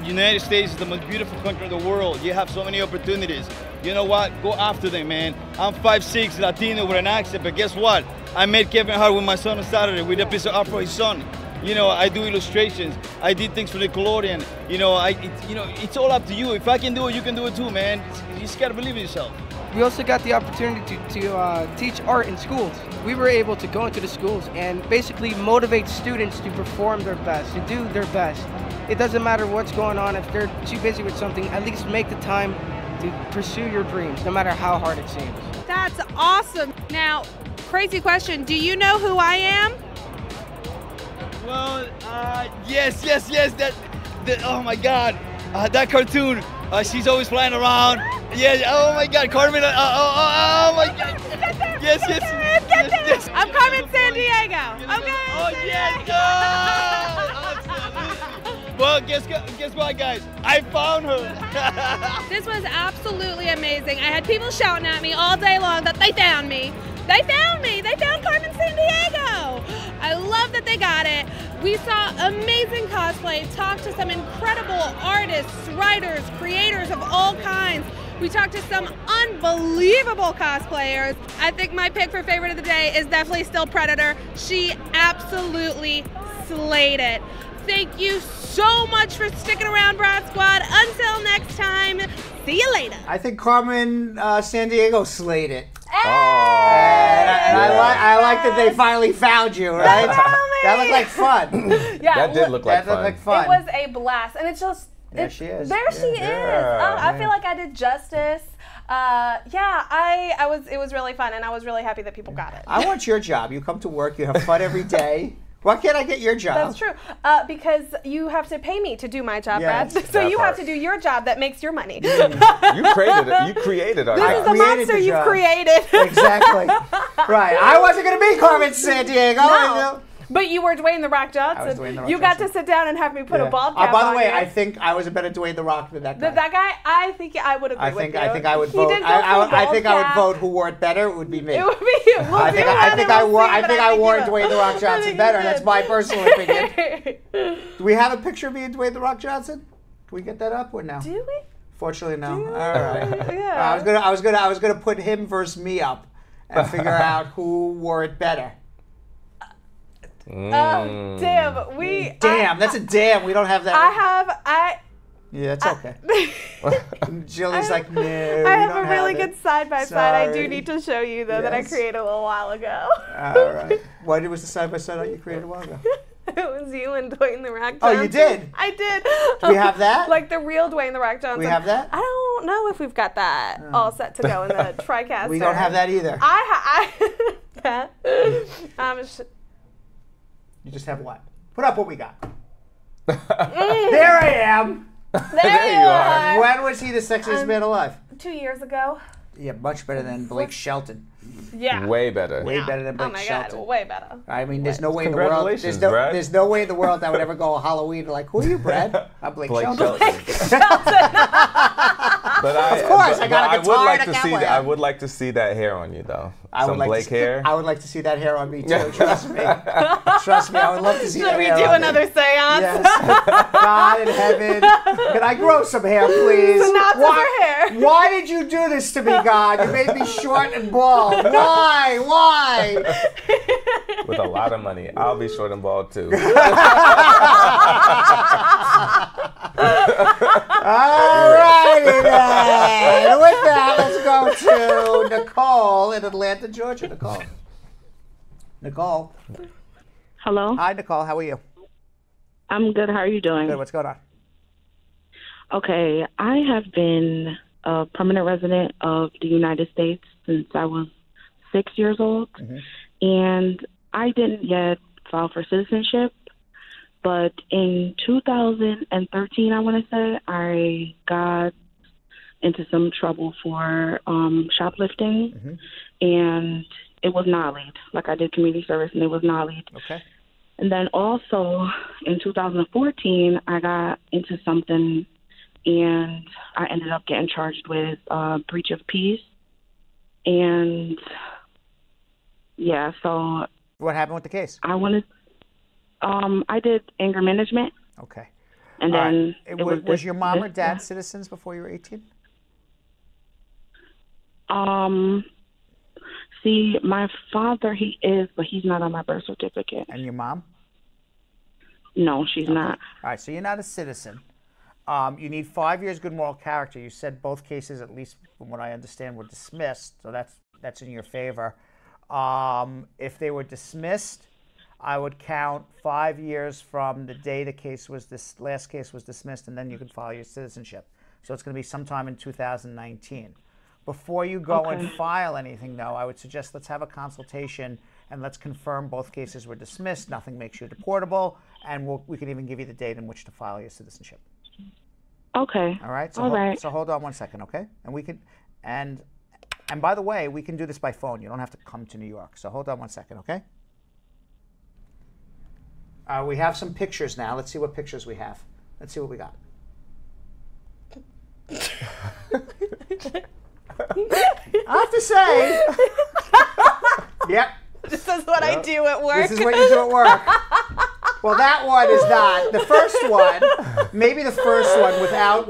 United States is the most beautiful country in the world. You have so many opportunities. You know what? Go after them, man. I'm 5'6", Latino with an accent, but guess what? I met Kevin Hart with my son on Saturday with a piece of art for his son. You know, I do illustrations. I did things for Nickelodeon. You know, it's all up to you. If I can do it, you can do it too, man. You just gotta believe in yourself. We also got the opportunity to teach art in schools. We were able to go into the schools and basically motivate students to perform their best, to do their best. It doesn't matter what's going on. If they're too busy with something, at least make the time to pursue your dreams, no matter how hard it seems. That's awesome. Now, crazy question. Do you know who I am? Well, yes. Oh my God, that cartoon. She's always flying around. Yeah. Oh my God, Carmen. Oh my God. Yes. I'm Carmen Sandiego. Okay. Oh yes. Well, guess what, guys? I found her. This was absolutely amazing. I had people shouting at me all day long that they found me. They found me. They found Carmen Sandiego. I love that they got it. We saw amazing cosplay, talked to some incredible artists, writers, creators of all kinds. We talked to some unbelievable cosplayers. I think my pick for favorite of the day is definitely still Predator. She absolutely slayed it. Thank you so much for sticking around, Broad Squad. Until next time, see you later. I think Carmen Sandiego slayed it. Hey! And I like that they finally found you, right? That looked like fun. Yeah, that did look like fun. Like fun. It was a blast, and it's just there she is. There she is. Oh, I feel like I did justice. It was really fun, and I was really happy that people got it. I want your job. You come to work, you have fun every day. Why can't I get your job? That's true. Because you have to pay me to do my job, Yes, Brad. So you have to do your job that makes your money. You created our This is the monster you've created. Exactly. Right. I wasn't going to be Carmen Sandiego. No. But you were Dwayne The Rock Johnson. I was Dwayne The Rock you got to sit down and have me put a bald cap on. By the way, you. I think I was a better Dwayne The Rock than that guy. That guy, I think I would agree with you. I think I would He vote. did go I think full I would cap. vote who wore it better. It would be me. It would be you. I think I wore Dwayne The Rock Johnson better. That's my personal opinion. Do we have a picture of me and Dwayne The Rock Johnson? Can we get that up or no? Do we? Fortunately, no. All right. Yeah. I was gonna put him versus me up and figure out who wore it better. Oh, damn. Damn, that's a damn. We don't have that. Yeah, it's okay. Jilly's like, no. I have a really good side-by-side I do need to show you, though, that I Yes. created a little while ago. All right. What was the side-by-side that you created a while ago? It was you and Dwayne The Rock Johnson. Oh, you did? I did. Do we have that? Like the real Dwayne The Rock Johnson. We have that? I don't know if we've got that all set to go in the TriCaster. We don't have that either. You just have what? Put up what we got. There I am. There you are. When was he the sexiest man alive? 2 years ago. Yeah, much better than Blake Shelton. Yeah. Way better. Way better than Blake Oh my Shelton. God, way better. I mean, there's no way in the world. There's no way in the world I would ever go Halloween like, who are you, Brad? I'm Blake Shelton. But of course, I got a guitar and a cowboy. I would like to see that hair on you, though. Some Blake hair. I would like to see that hair on me too. Trust me. Trust me. I would love to see that hair. Should we do on another me. seance? Yes. God in heaven, can I grow some hair, please? Synopsis for hair. Why did you do this to me, God? You made me short and bald. Why? Why? With a lot of money, I'll be short and bald too. All righty then. With that, let's go to Nicole in Atlanta, Georgia. Nicole. Hello. Hi, Nicole. How are you? I'm good. How are you doing? Good. What's going on? Okay. I have been a permanent resident of the United States since I was 6 years old. And I didn't yet file for citizenship. But in 2013, I want to say, I got into some trouble for shoplifting. And it was nollied. Like, I did community service, and it was nollied. Okay. And then also in 2014, I got into something, and I ended up getting charged with breach of peace. And yeah, so what happened with the case? I did anger management. Okay. And All then right. Was your mom or dad citizens before you were 18? See, my father, he is, but he's not on my birth certificate. And your mom? No, she's not. All right, so you're not a citizen. You need 5 years good moral character. You said both cases, at least from what I understand, were dismissed, so that's in your favor. If they were dismissed, I would count 5 years from the day the case was last case was dismissed, and then you can file your citizenship. So it's going to be sometime in 2019. Before you go and file anything, though, I would suggest let's have a consultation and let's confirm both cases were dismissed. Nothing makes you deportable, and we can even give you the date in which to file your citizenship. Okay. All right. So All right. So hold on 1 second, okay? And we can and by the way, we can do this by phone. You don't have to come to New York. So hold on 1 second, okay? We have some pictures now. Let's see what pictures we have. Let's see what we got. I have to say, yep. This is what I do at work. This is what you do at work. Well, that one is not. The first one, maybe the first one without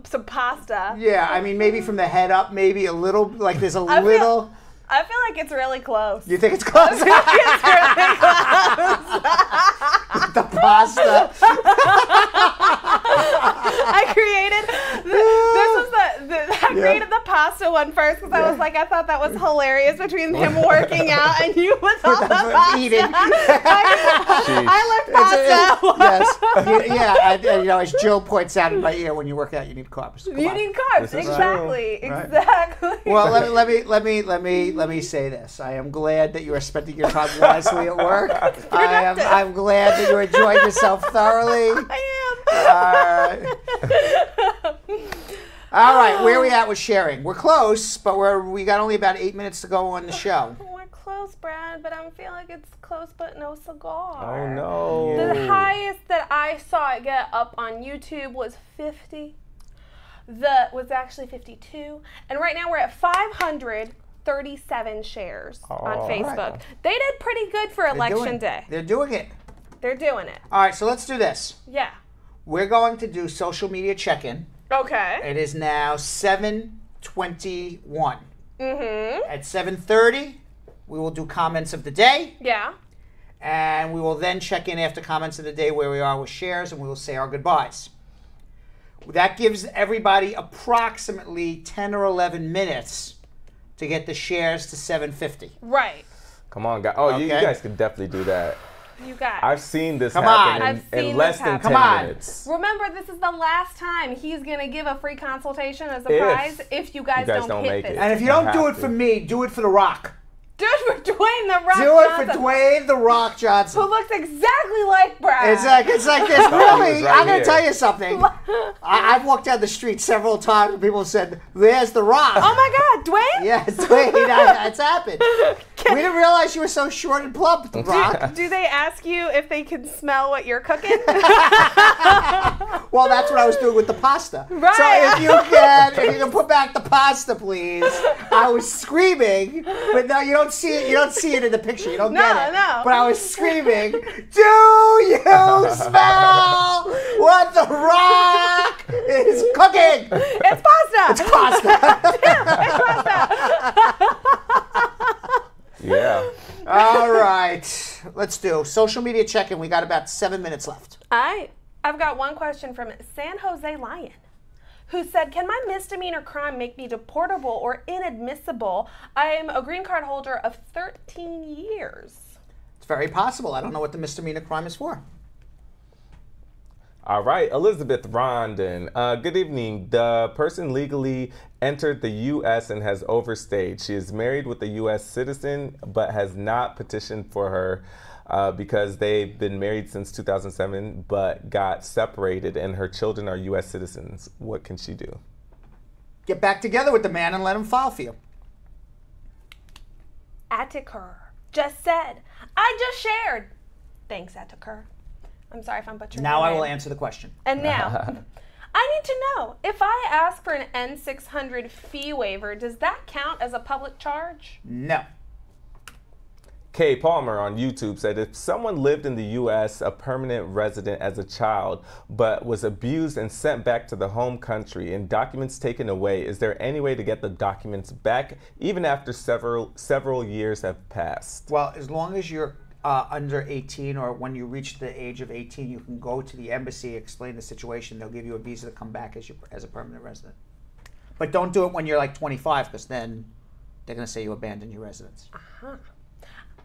some pasta. Yeah, I mean, maybe from the head up, maybe a little, like there's a little. I feel like it's really close. You think it's close? I think it's really close. The pasta. I created the pasta one first because I was like, I thought that was hilarious between him working out and you with all the pasta. Eating. I love pasta. Yes. As Jill points out in my ear, when you work out, you need carbs. You need carbs. Exactly. Right. Exactly. Well, let me say this. I am glad that you are spending your time wisely at work. I'm glad that you enjoyed yourself thoroughly. I All right, where are we at with sharing? We're close, but we got only about 8 minutes to go on the show. We're close, Brad, but I feel like it's close but no cigar. Oh, no. The highest that I saw it get up on YouTube was 50. Was actually 52. And right now we're at 537 shares on Facebook. Right. They did pretty good for election day. They're doing it. They're doing it. All right, so let's do this. Yeah. We're going to do social media check-in. Okay. It is now 7:21. Mm-hmm. At 7:30, we will do comments of the day. Yeah. And we will then check in after comments of the day where we are with shares, and we will say our goodbyes. That gives everybody approximately 10 or 11 minutes to get the shares to 750. Right. Come on, guys. Oh, okay. You guys could definitely do that. You guys. I've seen this happen in less than 10 minutes. Remember, this is the last time he's going to give a free consultation as a prize if you guys don't hit this. And if you don't do it for me, do it for The Rock. Do it for Dwayne The Rock Johnson. Do it for Dwayne The Rock Johnson. Who looks exactly like Brad. It's like this really, I'm going to tell you something. I've walked down the street several times and people said, there's The Rock. Oh my God, Dwayne? Yeah, Dwayne, it's happened. We didn't realize you were so short and plump, The Rock. Do they ask you if they can smell what you're cooking? Well, that's what I was doing with the pasta. Right. So if you can put back the pasta, please. I was screaming, but no, you don't see it. You don't see it in the picture. You don't get it. No. But I was screaming, do you smell what The Rock is cooking? It's pasta. It's pasta. It's pasta. Yeah. All right. Let's do social media check-in. We got about 7 minutes left. I've got one question from San Jose Lion, who said, can my misdemeanor crime make me deportable or inadmissible? I am a green card holder of 13 years. It's very possible. I don't know what the misdemeanor crime is for. All right, Elizabeth Rondon. Good evening. The person legally entered the U.S. and has overstayed. She is married with a U.S. citizen, but has not petitioned for her because they've been married since 2007, but got separated, and her children are U.S. citizens. What can she do? Get back together with the man and let him file for you. Attiker just said, I just shared. Thanks, Attiker. I'm sorry if I'm butchering Now your I will name. answer the question. And now, I need to know, if I ask for an N600 fee waiver, does that count as a public charge? No. Kay Palmer on YouTube said, if someone lived in the U.S., a permanent resident as a child, but was abused and sent back to the home country and documents taken away, is there any way to get the documents back even after several years have passed? Well, as long as you're under 18, or when you reach the age of 18, you can go to the embassy, explain the situation. They'll give you a visa to come back as a permanent resident. But don't do it when you're like 25, because then they're going to say you abandoned your residence.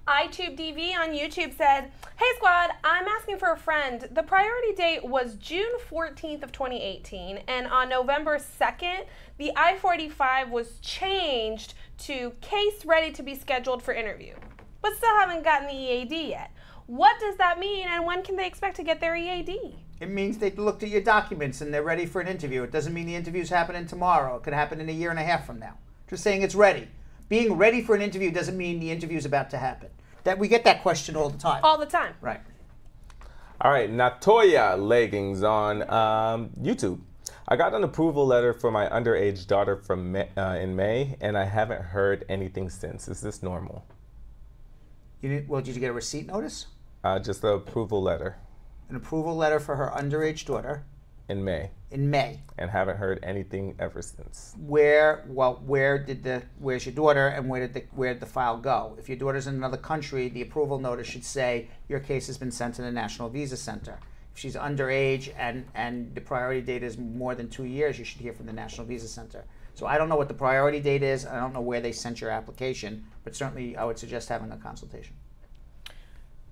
iTubeDV on YouTube said, "Hey squad, I'm asking for a friend. The priority date was June 14th of 2018, and on November 2nd, the I-45 was changed to case ready to be scheduled for interview, but still haven't gotten the EAD yet. What does that mean, and when can they expect to get their EAD?" It means they looked at your documents and they're ready for an interview. It doesn't mean the interview's happening tomorrow. It could happen in a year and a half from now. Just saying it's ready. Being ready for an interview doesn't mean the interview's about to happen. That we get that question all the time. All the time. Right. All right, Natoya Leggings on YouTube. I got an approval letter for my underage daughter from in May, and I haven't heard anything since. Is this normal? Well, did you get a receipt notice? Just the approval letter. An approval letter for her underage daughter. In May. In May. And haven't heard anything ever since. Where's your daughter, and where did the file go? If your daughter's in another country, the approval notice should say your case has been sent to the National Visa Center. If she's underage and the priority date is more than 2 years, you should hear from the National Visa Center. So I don't know what the priority date is. I don't know where they sent your application, but certainly I would suggest having a consultation.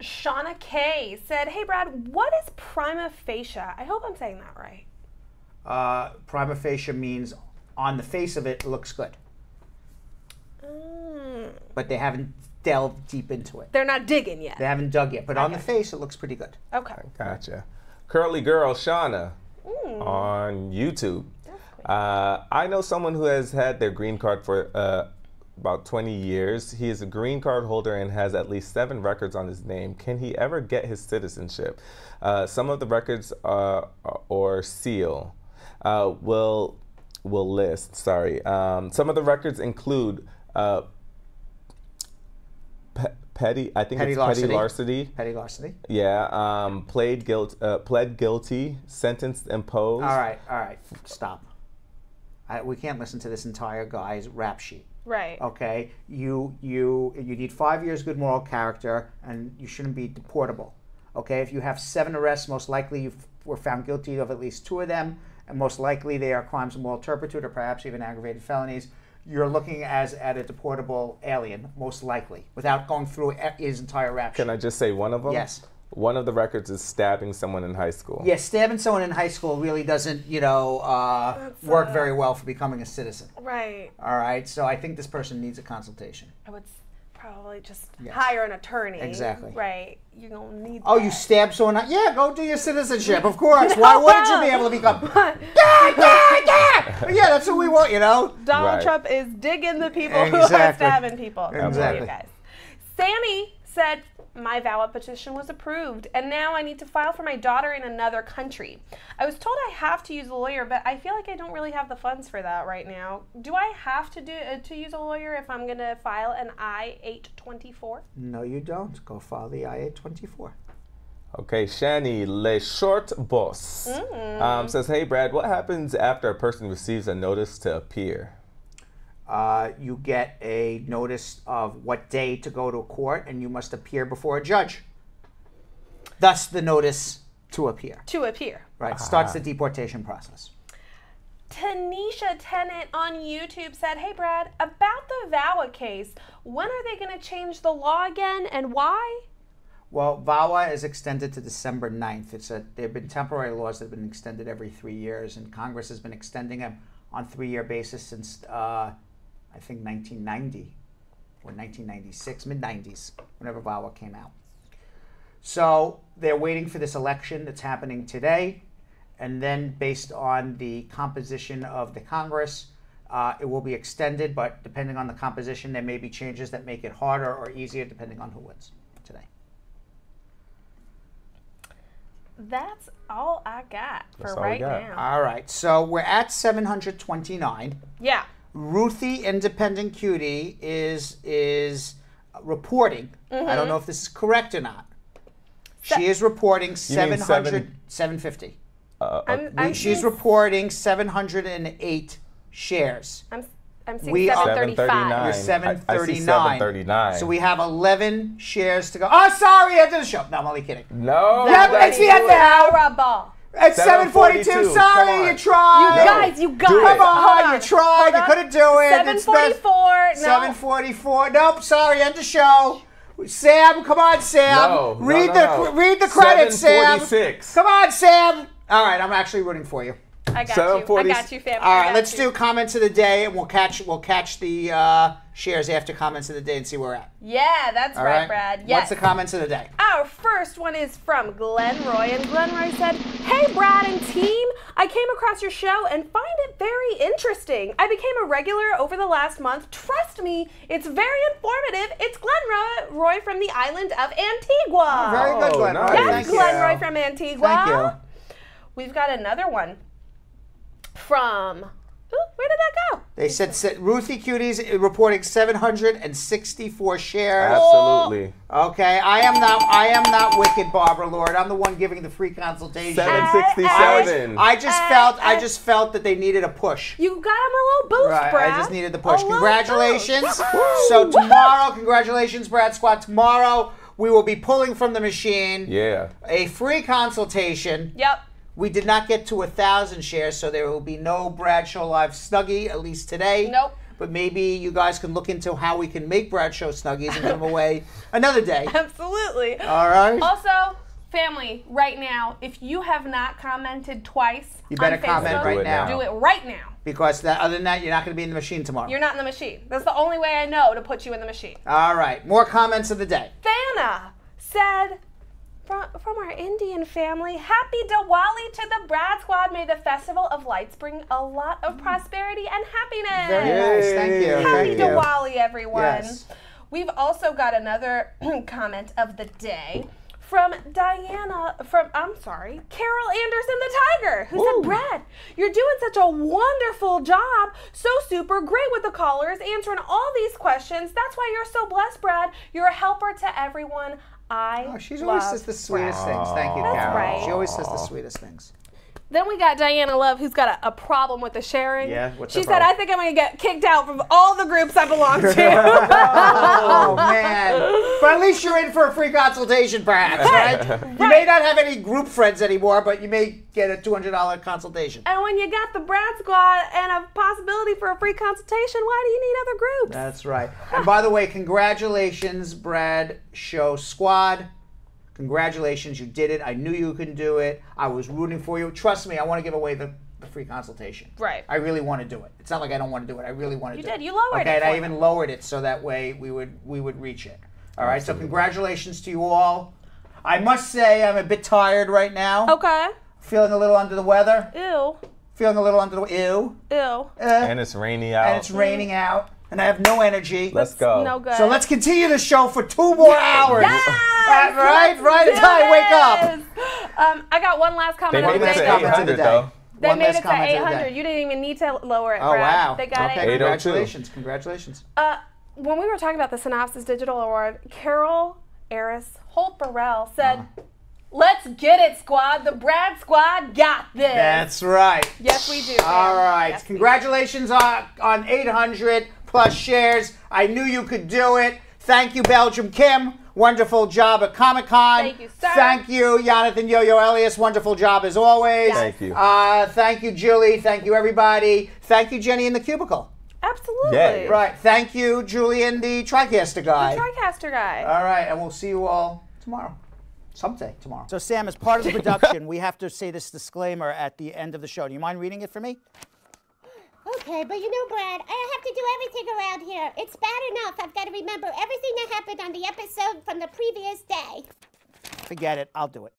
Shauna K said, "Hey Brad, what is prima facie?" I hope I'm saying that right. Prima facie means on the face of it, it looks good. But they haven't delved deep into it. They're not digging yet. They haven't dug yet, but on the face, it looks pretty good. Okay. Gotcha. Curly Girl Shauna on YouTube. I know someone who has had their green card for about 20 years. He is a green card holder and has at least 7 records on his name. Can he ever get his citizenship? Some of the records or seal will list. Sorry. Some of the records include petty larceny. Petty larceny. Yeah. Pled guilty. Sentence imposed. All right. Stop. We can't listen to this entire guy's rap sheet. Right. Okay. You need 5 years good moral character, and you shouldn't be deportable. Okay. If you have 7 arrests, most likely you were found guilty of at least 2 of them, and most likely they are crimes of moral turpitude or perhaps even aggravated felonies. You're looking at a deportable alien, most likely, without going through his entire rap sheet. Can I just say one of them? Yes. One of the records is stabbing someone in high school. Yeah, stabbing someone in high school really doesn't, work very well for becoming a citizen. Right. All right, so I think this person needs a consultation. I would probably just hire an attorney. Exactly. Right. You're going to need that. You stab someone? Yeah, go do your citizenship, of course. Why wouldn't you be able to become... Yeah, that's what we want, Donald Trump is digging the people who are stabbing people. Exactly. You guys. Sammy said, "My VAWA petition was approved, and now I need to file for my daughter in another country. I was told I have to use a lawyer, but I feel like I don't really have the funds for that right now. Do I have to use a lawyer if I'm going to file an I-824? No, you don't. Go file the I-824. Okay, Shani Le Short Boss says, "Hey Brad, what happens after a person receives a notice to appear?" You get a notice of what day to go to court, and you must appear before a judge. Thus, the notice to appear. To appear. Right. Starts the deportation process. Tanisha Tennant on YouTube said, "Hey Brad, about the VAWA case, when are they going to change the law again, and why?" Well, VAWA is extended to December 9th. There have been temporary laws that have been extended every 3 years, and Congress has been extending them on 3-year basis since, I think, 1990 or 1996, mid-90s, whenever VAWA came out. So they're waiting for this election that's happening today, and then based on the composition of the Congress, it will be extended, but depending on the composition, there may be changes that make it harder or easier depending on who wins today. That's all I got for right now. All right, so we're at 729. Yeah. Ruthie Independent Cutie is reporting. I don't know if this is correct or not. She is reporting 750. She's reporting 708 shares. I'm seeing 735. You're 739. I see 739. So we have 11 shares to go. Oh, sorry, end of the show. No, I'm only kidding. No. Yeah, but it's the end now. It's 7:42. 7:42. Sorry, you tried. You guys. Come on, you tried. You couldn't do it. 7:44. No. 7:44. Nope. Sorry, end the show. Sam, come on, Sam. No, read no. the credits, Sam. 7:46. Come on, Sam. All right, I'm actually rooting for you. I got you. I got you, family. All right, let's do comments of the day, and we'll catch the shares after comments of the day and see where we're at. Yeah, that's All right, Brad. Yes. What's the comments of the day? Our first one is from Glenn Roy, and Glenn Roy said, "Hey, Brad and team, I came across your show and find it very interesting. I became a regular over the last month. Trust me, it's very informative. It's Glenn Roy from the island of Antigua." Oh, very good, Glenn Roy. Yes, Thank Glenn you. Roy from Antigua. Thank you. We've got another one from, where did that go? They said Ruthie Cuties reporting 764 shares. Absolutely. Okay, I am not wicked, Barbara Lord. I'm the one giving the free consultation. 767. I just felt that they needed a push. You got him a little boost, Right, Brad. I just needed the push. A little Congratulations. boost. So tomorrow, congratulations, Brad Squad. Tomorrow we will be pulling from the machine. Yeah. A free consultation. Yep. We did not get to 1,000 shares, so there will be no Bradshaw Live Snuggie, at least today. Nope. But maybe you guys can look into how we can make Bradshaw Snuggies and give them away another day. Absolutely. All right. Also, family, right now, if you have not commented twice You better on Facebook, comment right now. do it right now. Because other than that, you're not going to be in the machine tomorrow. You're not in the machine. That's the only way I know to put you in the machine. All right. More comments of the day. Fana said, from our Indian family, happy Diwali to the Brad Squad. May the Festival of Lights bring a lot of prosperity and happiness. Very nice. Thank you. Happy Thank you. Diwali, everyone. Yes. We've also got another comment of the day from Carol Anderson the Tiger, who said, Brad, you're doing such a wonderful job. So super great with the callers, answering all these questions. That's why you're so blessed, Brad. You're a helper to everyone. She always says the sweetest things. Thank you, That's Carol. right. She always says the sweetest things. Then we got Diana Love, who's got a problem with the sharing. Yeah, what's She the said, problem? I think I'm going to get kicked out from all the groups I belong to. Oh, man. But at least you're in for a free consultation, perhaps, right? You may not have any group friends anymore, but you may get a $200 consultation. And when you got the Brad Squad and a possibility for a free consultation, why do you need other groups? That's right. And by the way, congratulations, Brad Show Squad. Congratulations, you did it. I knew you could do it. I was rooting for you. Trust me, I want to give away the free consultation. Right. I really want to do it. It's not like I don't want to do it. I really want to do it. You did. You lowered okay, it and I for even them. lowered it so that way we would reach it. All right, so congratulations to you all. I must say I'm a bit tired right now. Okay. Feeling a little under the weather. Ew. Feeling a little under the ew. Ew. And it's rainy out. And it's raining out. And I have no energy. Let's go. No good. So let's continue the show for 2 more hours. Yes! Right until I wake up. I got one last comment. They made it to 800 though. They One made last it to comment of the 800. day. You didn't even need to lower it, Oh, Brad. wow. They got Okay, 800. congratulations. Congratulations. When we were talking about the Synopsis Digital Award, Carol Eris Holt Burrell said, let's get it, squad. The Brad Squad got this. That's right. Yes, we do. All man. right. Yes, we do. Congratulations on 800 plus shares. I knew you could do it. Thank you, Belgium Kim. Wonderful job at Comic-Con. Thank you, sir. Thank you, Jonathan Yo-Yo Elias. Wonderful job as always. Yes. Thank you. Thank you, Julie. Thank you, everybody. Thank you, Jenny in the cubicle. Absolutely. Yeah. Right. Thank you, Julian, the TriCaster guy. The TriCaster guy. All right, and we'll see you all tomorrow. Someday tomorrow. So, Sam, as part of the production, we have to say this disclaimer at the end of the show. Do you mind reading it for me? Okay, but you know, Brad, I have to do everything around here. It's bad enough I've got to remember everything that happened on the episode from the previous day. Forget it. I'll do it.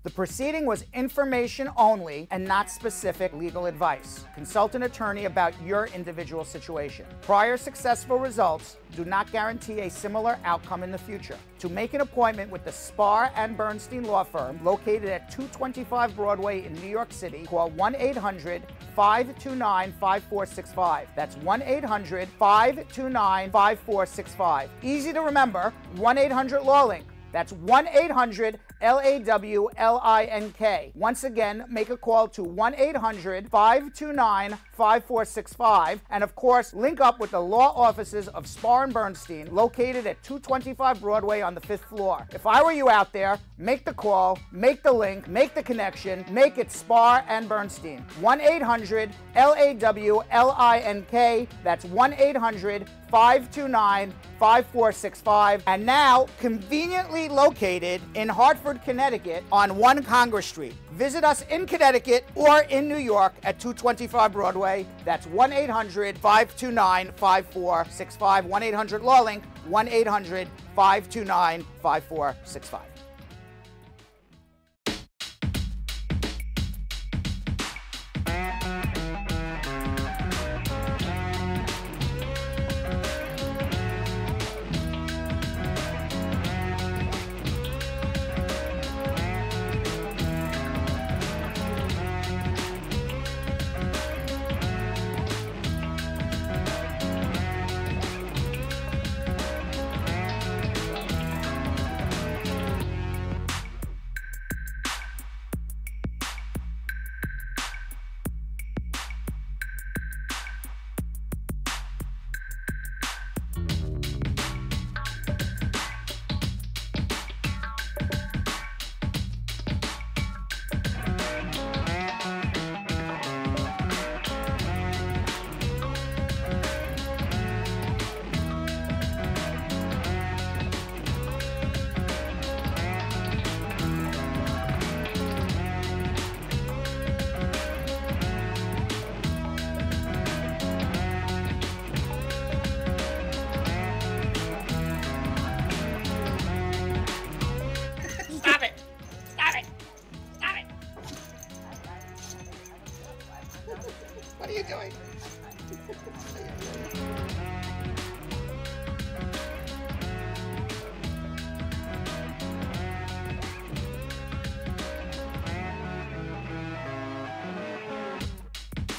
The proceeding was information only and not specific legal advice. Consult an attorney about your individual situation. Prior successful results do not guarantee a similar outcome in the future. To make an appointment with the Spar and Bernstein law firm located at 225 Broadway in New York City, call 1-800-529-5465. That's 1-800-529-5465. Easy to remember, 1-800-LAW-LINK. That's 1-800-LAWLINK. Once again, make a call to 1-800-529-5465. And of course, link up with the law offices of Spar and Bernstein, located at 225 Broadway on the 5th floor. If I were you out there, make the call, make the link, make the connection, make it Spar and Bernstein. 1-800-LAWLINK. That's 1-800-529-5465. And now, conveniently located in Hartford, Connecticut on 1 Congress Street. Visit us in Connecticut or in New York at 225 Broadway. That's 1-800-529-5465. 1-800-LAW-LINK, 1-800-529-5465.